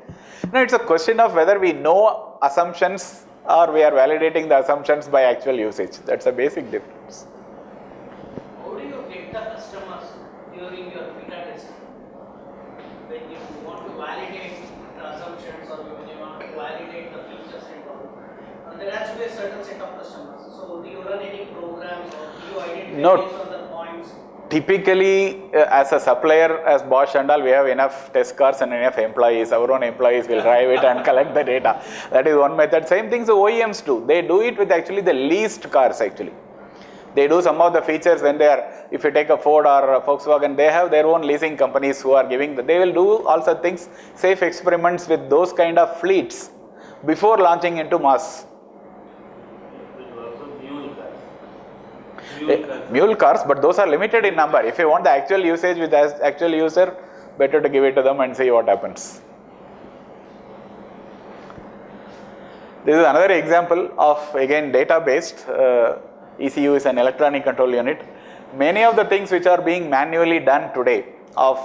Now, it's a question of whether we know assumptions or we are validating the assumptions by actual usage. That's a basic difference. How do you get the customers during your beta testing? When you want to validate the assumptions or when you want to validate the features and all, there has to be a certain set of customers. So do you run any programs or do you identify No. based on the points? Typically, as a supplier, as Bosch and all, we have enough test cars and enough employees. Our own employees will drive it and collect the data. That is one method. Same things the OEMs do. They do it with actually the leased cars actually. They do some of the features when they are, if you take a Ford or a Volkswagen, they have their own leasing companies who are giving, they will do also things, safe experiments with those kind of fleets before launching into mass. Mule cars, but those are limited in number. If you want the actual usage with the actual user, better to give it to them and see what happens. This is another example of, again, data-based. ECU is an electronic control unit. Many of the things which are being manually done today of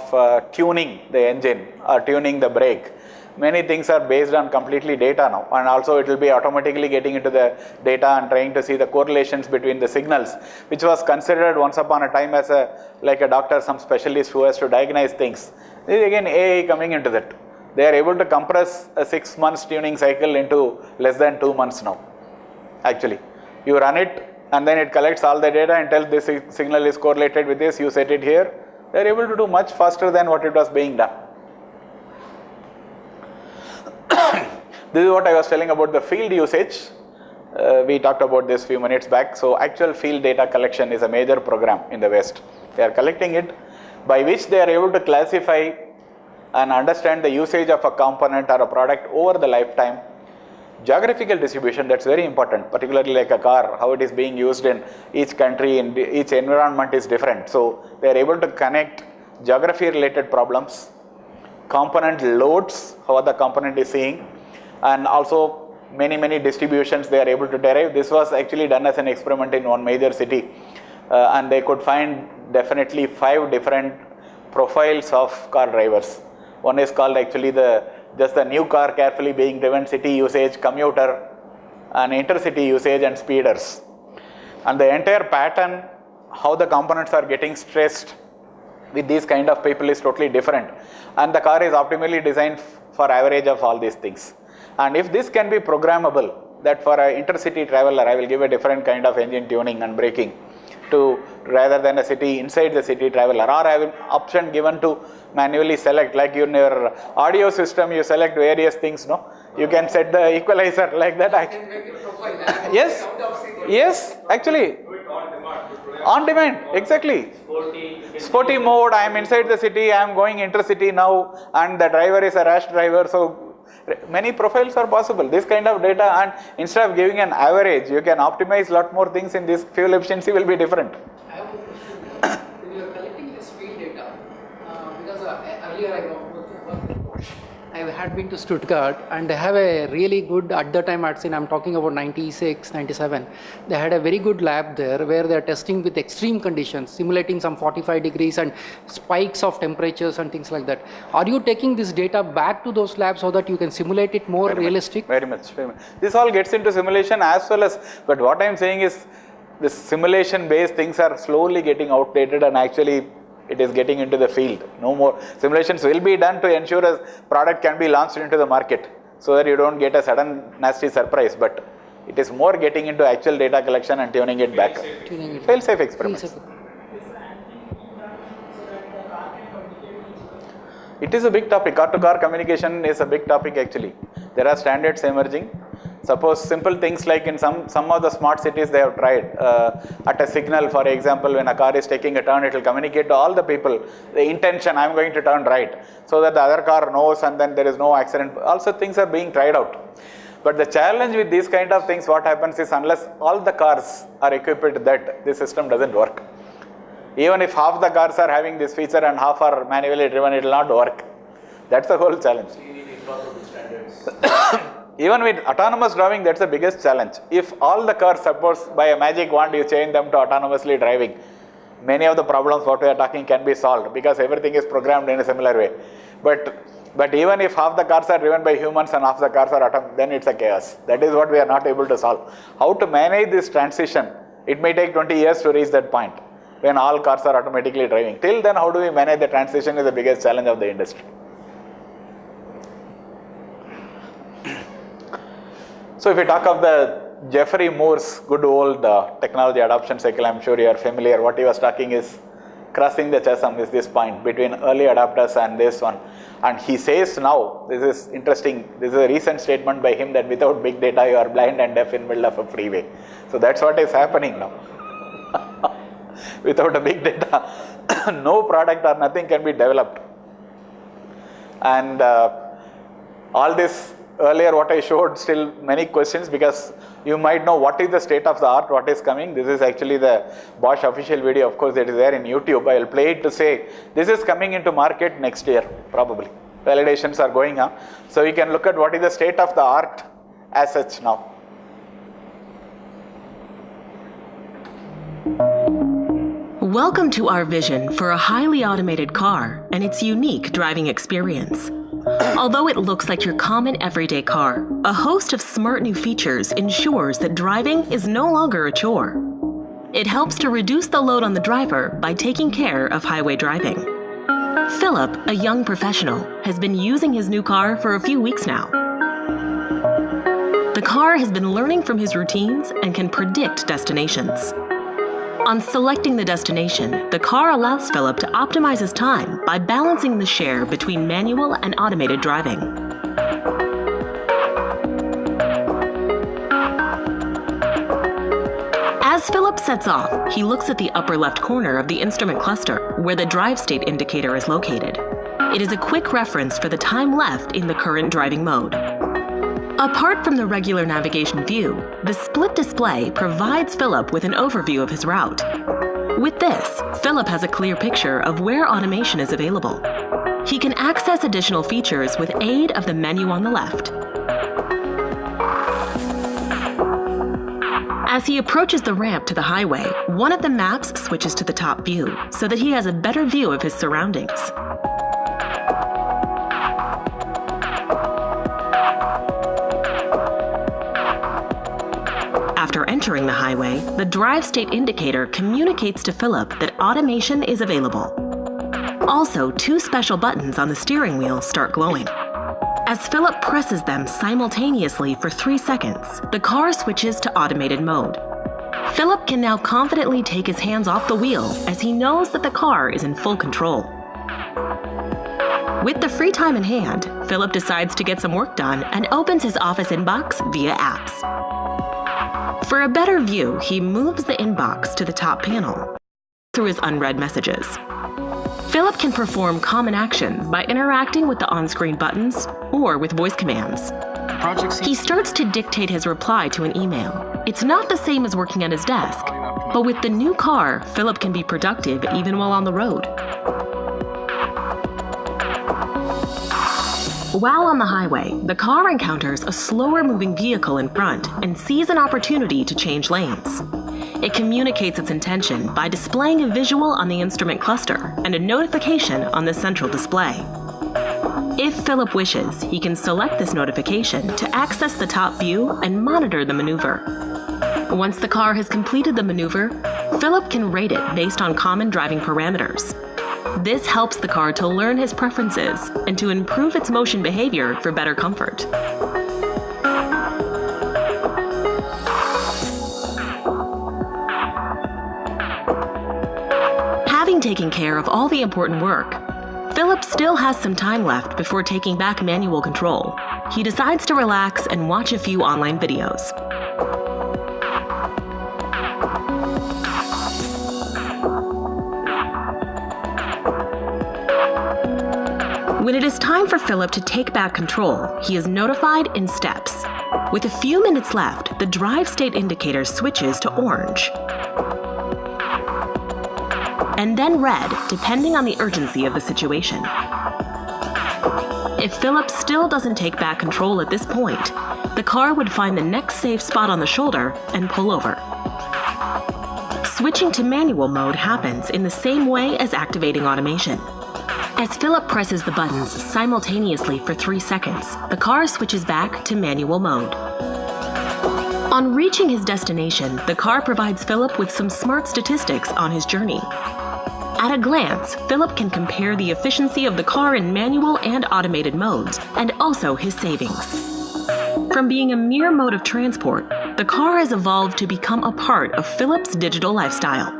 tuning the engine or tuning the brake, many things are based on completely data now, and also it will be automatically getting into the data and trying to see the correlations between the signals, which was considered once upon a time as like a doctor, some specialist who has to diagnose things. This is again AI coming into that. They are able to compress a 6 months tuning cycle into less than 2 months now. Actually, you run it and then it collects all the data and tells this signal is correlated with this, you set it here. They are able to do much faster than what it was being done. This is what I was telling about the field usage. We talked about this few minutes back. So actual field data collection is a major program in the West. They are collecting it, by which they are able to classify and understand the usage of a component or a product over the lifetime. Geographical distribution, that's very important, particularly like a car, how it is being used in each country, in each environment is different. So they are able to connect geography related problems, component loads, how the component is seeing, and also many distributions they are able to derive. This was actually done as an experiment in one major city, and they could find definitely 5 different profiles of car drivers. One is called actually just the new car carefully being driven, city usage, commuter, and intercity usage, and speeders. And the entire pattern, how the components are getting stressed with these kind of people is totally different. And the car is optimally designed for average of all these things. And if this can be programmable, that for an intercity traveler, I will give a different kind of engine tuning and braking to rather than a city inside the city traveler, or I have an option given to manually select, like in your audio system you select various things, no? You can set the equalizer like that. Yes, actually. On demand, exactly. Sporty mode, I am inside the city, I am going intercity now, and the driver is a rash driver, so many profiles are possible. This kind of data, and instead of giving an average, you can optimize lot more things in this. Fuel efficiency will be different. I have a question. When you are collecting this field data, because earlier I had been to Stuttgart, and they have a really good, at the time I'm talking about 96, 97, they had a very good lab there where they are testing with extreme conditions, simulating some 45 degrees and spikes of temperatures and things like that. Are you taking this data back to those labs so that you can simulate it more realistic? Very much. This all gets into simulation as well as, but what I'm saying is this simulation based things are slowly getting outdated, and actually it is getting into the field. No more simulations will be done to ensure a product can be launched into the market so that you don't get a sudden nasty surprise, but it is more getting into actual data collection and tuning it back. Fail-safe experiments. It is a big topic. Car-to-car communication is a big topic actually. There are standards emerging. Suppose simple things like in some of the smart cities they have tried at a signal, for example, when a car is taking a turn, it will communicate to all the people the intention, I am going to turn right, so that the other car knows and then there is no accident. Also things are being tried out. But the challenge with these kind of things, what happens is unless all the cars are equipped with that, this system doesn't work. Even if half the cars are having this feature and half are manually driven, it will not work. That's the whole challenge. So you need interoperable standards. Even with autonomous driving, that's the biggest challenge. If all the cars, suppose by a magic wand you change them to autonomously driving, many of the problems what we are talking can be solved because everything is programmed in a similar way. But even if half the cars are driven by humans and half the cars are autonomous, then it's a chaos. That is what we are not able to solve. How to manage this transition? It may take 20 years to reach that point when all cars are automatically driving. Till then, how do we manage the transition is the biggest challenge of the industry. So if we talk of the Jeffrey Moore's good old technology adoption cycle, I'm sure you are familiar. What he was talking is crossing the chasm is this point between early adopters and this one. And he says now, this is interesting, this is a recent statement by him that without big data you are blind and deaf in the middle of a freeway. So that's what is happening now. Without a big data, no product or nothing can be developed. And all this earlier what I showed, still many questions because you might know what is the state of the art, what is coming. This is actually the Bosch official video. Of course, it is there in YouTube. I will play it to say this is coming into market next year, probably. Validations are going on. So we can look at what is the state of the art as such now. Welcome to our vision for a highly automated car and its unique driving experience. Although it looks like your common everyday car, a host of smart new features ensures that driving is no longer a chore. It helps to reduce the load on the driver by taking care of highway driving. Philip, a young professional, has been using his new car for a few weeks now. The car has been learning from his routines and can predict destinations. On selecting the destination, the car allows Philip to optimize his time by balancing the share between manual and automated driving. As Philip sets off, he looks at the upper left corner of the instrument cluster, where the drive state indicator is located. It is a quick reference for the time left in the current driving mode. Apart from the regular navigation view, the split display provides Philip with an overview of his route. With this, Philip has a clear picture of where automation is available. He can access additional features with aid of the menu on the left. As he approaches the ramp to the highway, one of the maps switches to the top view so that he has a better view of his surroundings. After entering the highway, the drive state indicator communicates to Philip that automation is available. Also, two special buttons on the steering wheel start glowing. As Philip presses them simultaneously for 3 seconds, the car switches to automated mode. Philip can now confidently take his hands off the wheel as he knows that the car is in full control. With the free time in hand, Philip decides to get some work done and opens his office inbox via apps. For a better view, he moves the inbox to the top panel through his unread messages. Philip can perform common actions by interacting with the on-screen buttons or with voice commands. He starts to dictate his reply to an email. It's not the same as working at his desk, but with the new car, Philip can be productive even while on the road. While on the highway, the car encounters a slower-moving vehicle in front and sees an opportunity to change lanes. It communicates its intention by displaying a visual on the instrument cluster and a notification on the central display. If Philip wishes, he can select this notification to access the top view and monitor the maneuver. Once the car has completed the maneuver, Philip can rate it based on common driving parameters. This helps the car to learn his preferences and to improve its motion behavior for better comfort. Having taken care of all the important work, Philip still has some time left before taking back manual control. He decides to relax and watch a few online videos. When it is time for Philip to take back control, he is notified in steps. With a few minutes left, the drive state indicator switches to orange, and then red, depending on the urgency of the situation. If Philip still doesn't take back control at this point, the car would find the next safe spot on the shoulder and pull over. Switching to manual mode happens in the same way as activating automation. As Philip presses the buttons simultaneously for 3 seconds, the car switches back to manual mode. On reaching his destination, the car provides Philip with some smart statistics on his journey. At a glance, Philip can compare the efficiency of the car in manual and automated modes, and also his savings. From being a mere mode of transport, the car has evolved to become a part of Philip's digital lifestyle.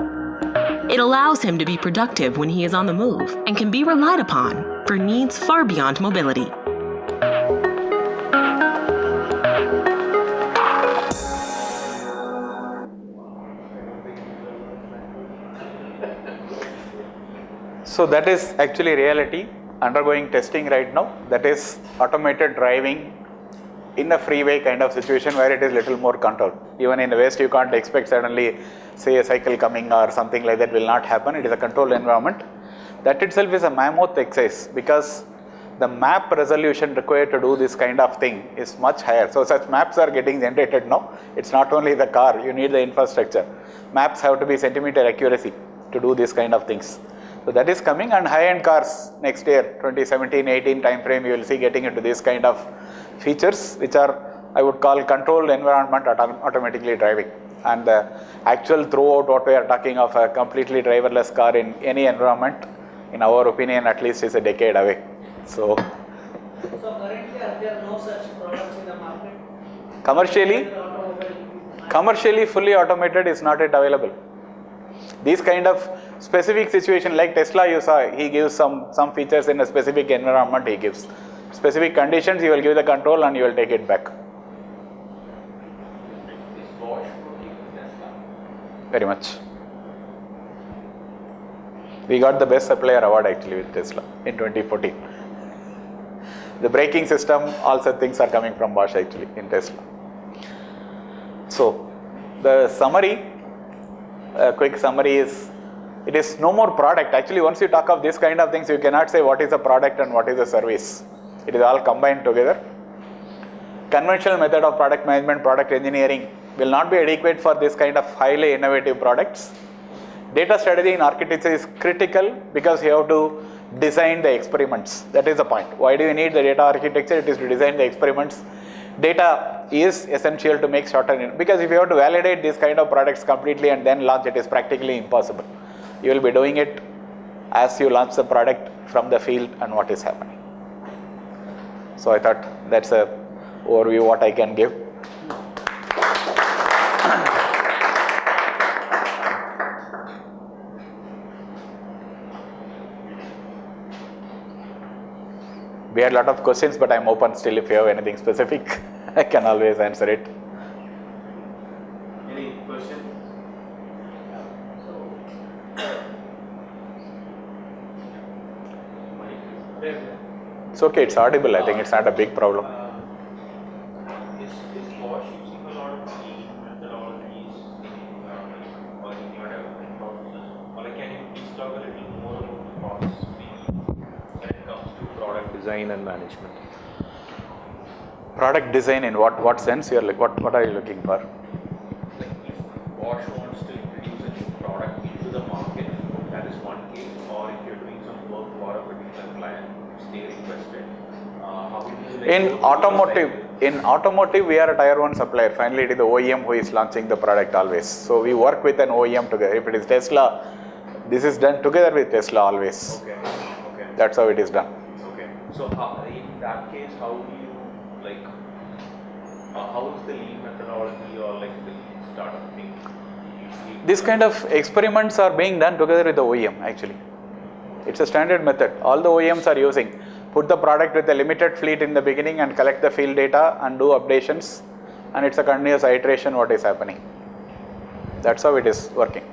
It allows him to be productive when he is on the move and can be relied upon for needs far beyond mobility. So that is actually reality, undergoing testing right now. That is automated driving in a freeway kind of situation where it is little more controlled. Even in the West, you can't expect suddenly, say, a cycle coming or something like that will not happen. It is a controlled environment. That itself is a mammoth exercise because the map resolution required to do this kind of thing is much higher. So such maps are getting generated now. It's not only the car, you need the infrastructure. Maps have to be centimeter accuracy to do this kind of things. So that is coming, and high-end cars next year, 2017-18 time frame, you will see getting into this kind of features, which are, I would call, controlled environment automatically driving. And the actual throughout what we are talking of a completely driverless car in any environment, in our opinion at least, is a decade away. So currently are there no such products in the market? Commercially fully automated is not yet available. These kind of specific situation like Tesla, you saw, he gives some features in a specific environment, he gives specific conditions, he will give the control and you will take it back. Very much. We got the best supplier award actually with Tesla in 2014. The braking system, all such things are coming from Bosch actually in Tesla. So the summary, a quick summary is, it is no more product. Actually, once you talk of this kind of things, you cannot say what is a product and what is a service. It is all combined together. Conventional method of product management, product engineering will not be adequate for this kind of highly innovative products. Data strategy in architecture is critical because you have to design the experiments. That is the point. Why do you need the data architecture? It is to design the experiments. Data is essential to make shorter, because if you have to validate these kind of products completely and then launch, it is practically impossible. You will be doing it as you launch the product from the field and what is happening. So I thought that's a overview what I can give. We had a lot of questions, but I'm open still. If you have anything specific, I can always answer it. Any questions? It's okay, it's audible. I think it's not a big problem. Is Bosch using a lot of lean methodologies in your development process? Or can you please talk a little more about the process when it comes to product design and management? Product design in what sense? You're like, what are you looking for? Like if Bosch wants to introduce a new product into the market, that is one case. Or if you're doing some work for a particular client, they requested. How will you In automotive, we are a tier 1 supplier. Finally, it is the OEM who is launching the product always. So we work with an OEM together. If it is Tesla, this is done together with Tesla always. Okay. That's how it is done. Okay. So in that case, how do you how is the lean methodology or like the lean startup thing? This kind of experiments are being done together with the OEM actually. It's a standard method. All the OEMs are using. Put the product with a limited fleet in the beginning and collect the field data and do updations, and it's a continuous iteration what is happening. That's how it is working.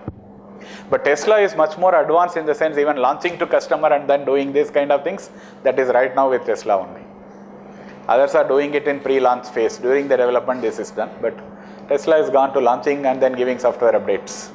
But Tesla is much more advanced in the sense even launching to customer and then doing this kind of things. That is right now with Tesla only. Others are doing it in pre-launch phase. During the development this is done, but Tesla has gone to launching and then giving software updates.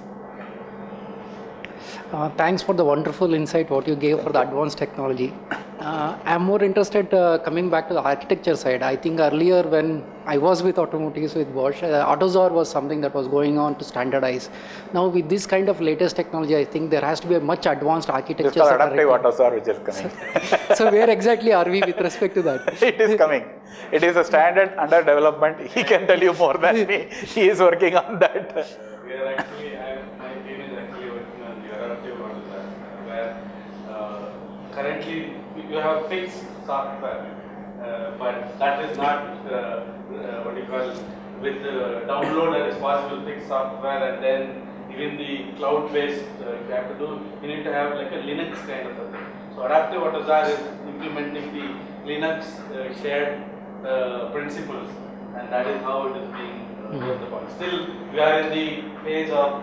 Thanks for the wonderful insight what you gave for the advanced technology. I'm more interested coming back to the architecture side. I think earlier when I was with automotives with Bosch, AutoZor was something that was going on to standardize. Now with this kind of latest technology, I think there has to be a much advanced architecture. It's called adaptive AutoZor which is coming. So where exactly are we with respect to that? It is coming. It is a standard under development. He can tell you more than me. He is working on that. We are actually, my team is actually working on the adaptive AutoZor, where currently you have fixed software, but that is not what you call with the downloader is possible fixed software, and then even the cloud-based you have to do, you need to have like a Linux kind of a thing. So adaptive AutoZor is implementing the Linux shared principles, and that is how it is being worked upon. Still, we are in the phase of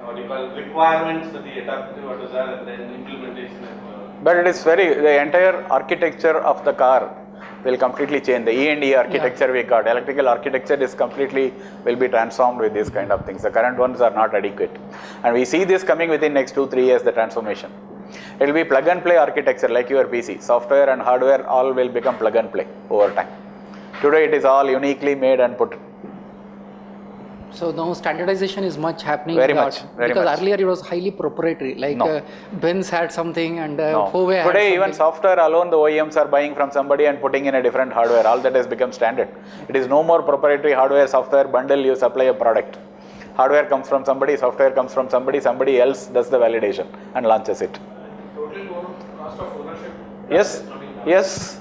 what you call requirements for the adaptive AutoZor and then implementation of But it is the entire architecture of the car will completely change. The E&E architecture we got, electrical architecture is completely will be transformed with these kind of things. The current ones are not adequate. And we see this coming within next 2-3 years, the transformation. It will be plug and play architecture like your PC. Software and hardware all will become plug and play over time. Today it is all uniquely made and put. So now standardization is much happening. Very much. Because earlier it was highly proprietary. Like Benz had something and Huawei had Today something. even software alone the OEMs are buying from somebody and putting in a different hardware. All that has become standard. It is no more proprietary hardware software bundle. You supply a product. Hardware comes from somebody, software comes from somebody, somebody else does the validation and launches it. Total cost of ownership. Yes, yes.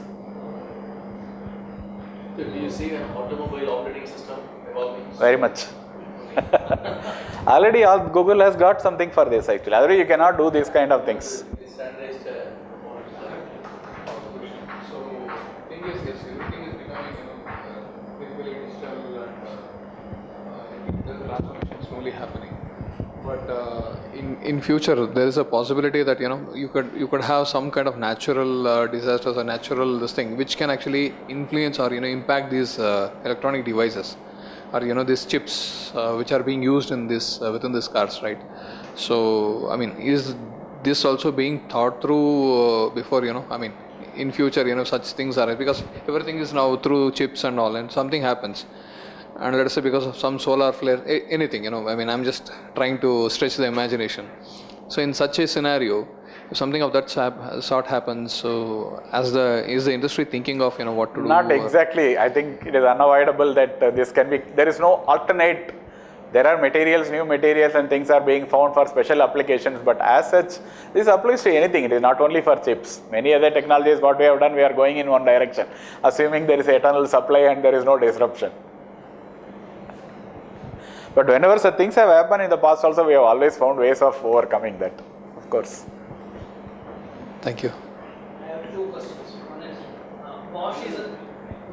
Do you see an automobile operating system evolving? Very much. Already Google has got something for this actually. Otherwise you cannot do these kind of things. Standardized So, thing is, yes, everything is becoming, physically digital and the transformation is slowly happening. But in future, there is a possibility that you could have some kind of natural disasters or natural this thing which can actually influence or impact these electronic devices or these chips which are being used in this within these cars, right? So I mean, is this also being thought through before in future such things are, because everything is now through chips and all, and something happens. And let us say because of some solar flare, anything, I mean, I'm just trying to stretch the imagination. So in such a scenario, if something of that sort happens, so is the industry thinking of, what to do? Not exactly. I think it is unavoidable that this can be, there is no alternate. There are materials, new materials and things are being found for special applications, but as such, this applies to anything. It is not only for chips. Many other technologies, what we have done, we are going in one direction, assuming there is eternal supply and there is no disruption. But whenever such things have happened in the past also, we have always found ways of overcoming that, of course. Thank you. I have two questions. One is, Bosch is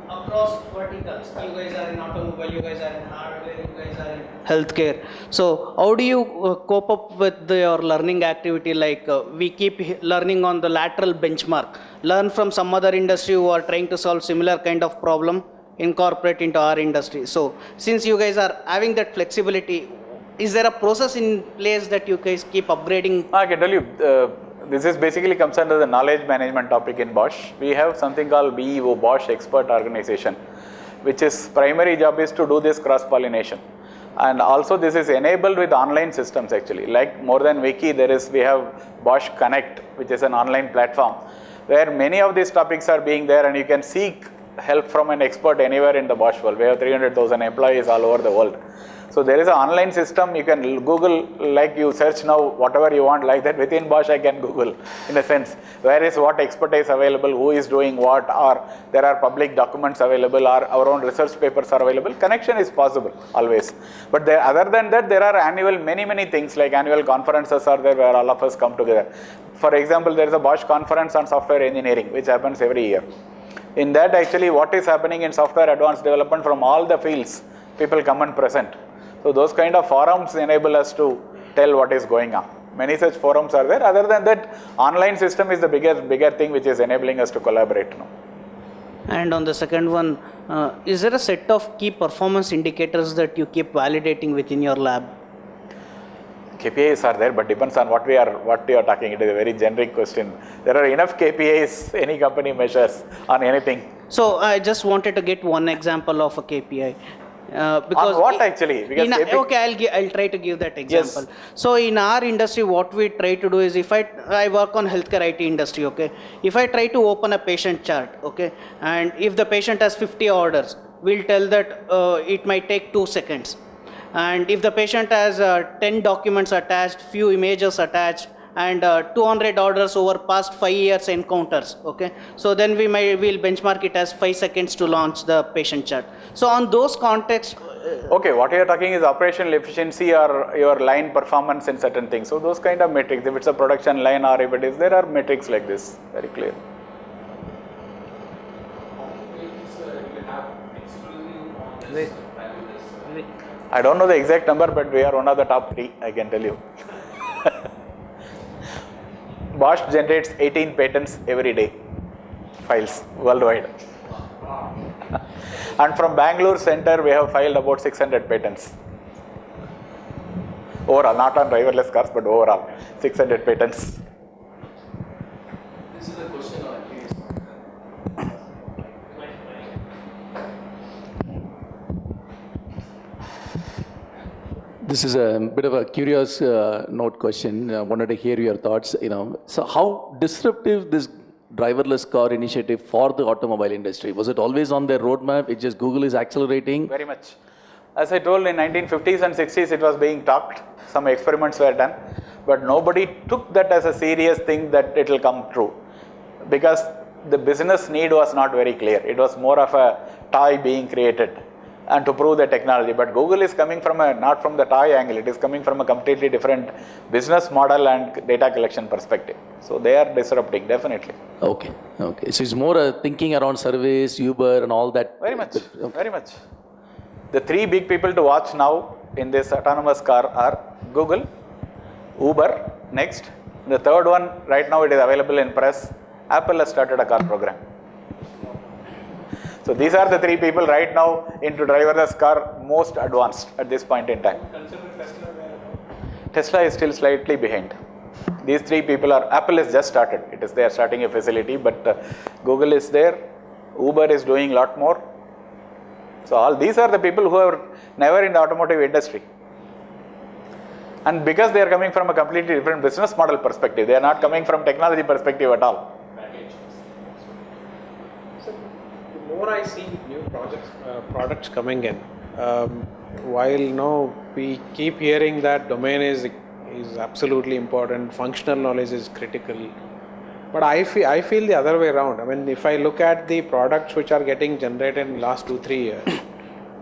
across verticals. You guys are in automobile, you guys are in hardware, you guys are in healthcare. So how do you cope up with your learning activity? Like we keep learning on the lateral benchmark. Learn from some other industry who are trying to solve similar kind of problem, incorporate into our industry. So since you guys are having that flexibility, is there a process in place that you guys keep upgrading? I can tell you, this is basically comes under the knowledge management topic in Bosch. We have something called BEO, Bosch Expert Organization, which is primary job is to do this cross-pollination. And also this is enabled with online systems actually. Like more than Wiki, we have Bosch Connect, which is an online platform where many of these topics are being there, and you can seek help from an expert anywhere in the Bosch world. We have 300,000 employees all over the world. So there is an online system. You can Google, like you search now whatever you want, like that within Bosch I can Google in a sense. Where is what expertise available, who is doing what, or there are public documents available, or our own research papers are available. Connection is possible always. But other than that, there are annual many things like annual conferences are there where all of us come together. For example, there is a Bosch conference on software engineering which happens every year. In that actually what is happening in software advanced development from all the fields, people come and present. So those kind of forums enable us to tell what is going on. Many such forums are there. Other than that, online system is the bigger thing which is enabling us to collaborate now. And on the second one, is there a set of key performance indicators that you keep validating within your lab? KPIs are there, but depends on what you are talking. It is a very generic question. There are enough KPIs any company measures on anything. So I just wanted to get one example of a KPI. Because on what actually? Because okay, I'll try to give that example. Yes. So in our industry, what we try to do is, if I work on healthcare IT industry, okay, if I try to open a patient chart, okay, and if the patient has 50 orders, we'll tell that it might take 2 seconds. And if the patient has 10 documents attached, few images attached, and 200 orders over past 5 years encounters, okay, so then we'll benchmark it as 5 seconds to launch the patient chart. So on those contexts, okay, what you are talking is operational efficiency or your line performance in certain things. So those kind of metrics, if it's a production line or if it is, there are metrics like this, very clear. I don't know the exact number, but we are one of the top 3, I can tell you. Bosch generates 18 patents every day, files worldwide. And from Bangalore center, we have filed about 600 patents. Overall, not on driverless cars, but overall, 600 patents. This is a bit of a curious note question. I wanted to hear your thoughts. So how disruptive this driverless car initiative for the automobile industry? Was it always on their roadmap? It's just Google is accelerating? Very much. As I told, in 1950s and 60s, it was being talked. Some experiments were done, but nobody took that as a serious thing that it will come true, because the business need was not very clear. It was more of a toy being created and to prove the technology. But Google is coming from not from the toy angle. It is coming from a completely different business model and data collection perspective. So they are disrupting, definitely. Okay. So it's more a thinking around service, Uber and all that. Very much, very much. The three big people to watch now in this autonomous car are Google, Uber, next. The third one, right now it is available in press. Apple has started a car program. So these are the three people right now into driverless car most advanced at this point in time. Tesla is still slightly behind. These three people are, Apple has just started. They are starting a facility, but Google is there. Uber is doing a lot more. So all these are the people who are never in the automotive industry. And because they are coming from a completely different business model perspective, they are not coming from technology perspective at all. The more I see new products coming in, while we keep hearing that domain is absolutely important, functional knowledge is critical, but I feel the other way around. I mean, if I look at the products which are getting generated in the last 2-3 years,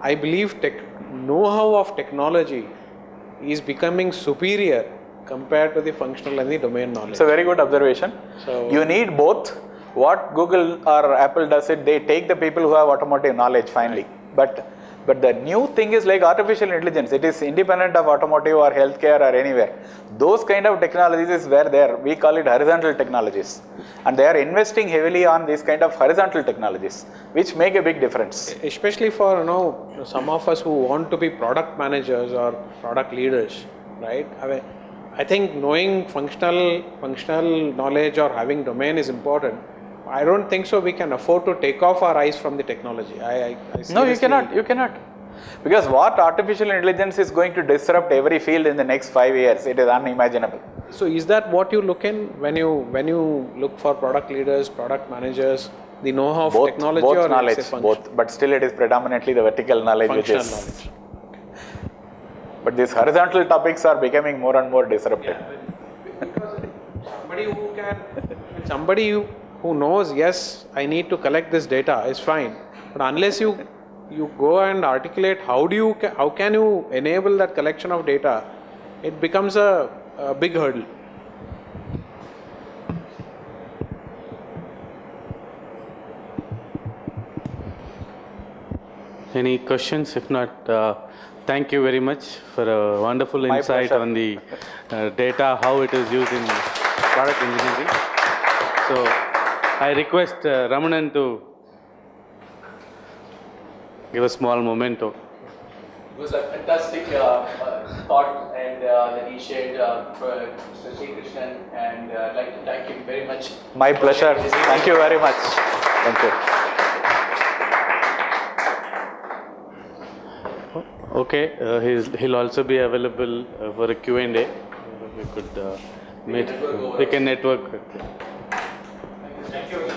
I believe know-how of technology is becoming superior compared to the functional and the domain knowledge. It's a very good observation. So you need both. What Google or Apple does it, they take the people who have automotive knowledge finally. Right. But the new thing is like artificial intelligence. It is independent of automotive or healthcare or anywhere. Those kind of technologies is where we call it horizontal technologies. And they are investing heavily on these kind of horizontal technologies, which make a big difference. Especially for some of us who want to be product managers or product leaders, right? I think knowing functional knowledge or having domain is important. I don't think so we can afford to take off our eyes from the technology. No, you cannot. Because what artificial intelligence is going to disrupt every field in the next 5 years, it is unimaginable. So is that what you look in when you look for product leaders, product managers, the know-how of technology both or knowledge, both, but still it is predominantly the vertical knowledge functional which is knowledge. But these horizontal topics are becoming more and more disruptive. Because somebody who knows, yes, I need to collect this data is fine, but unless you go and articulate how can you enable that collection of data, it becomes a big hurdle. Any questions? If not, thank you very much for a wonderful insight on the data, how it is used in product engineering. So I request Ramanan to give a small memento. It was a fantastic thought and that he shared for Mr. Krishnan, and I'd like to thank him very much. My pleasure. Thank you very much. Thank you. Okay, he'll also be available for a Q&A. We could meet. We can network. Thank you.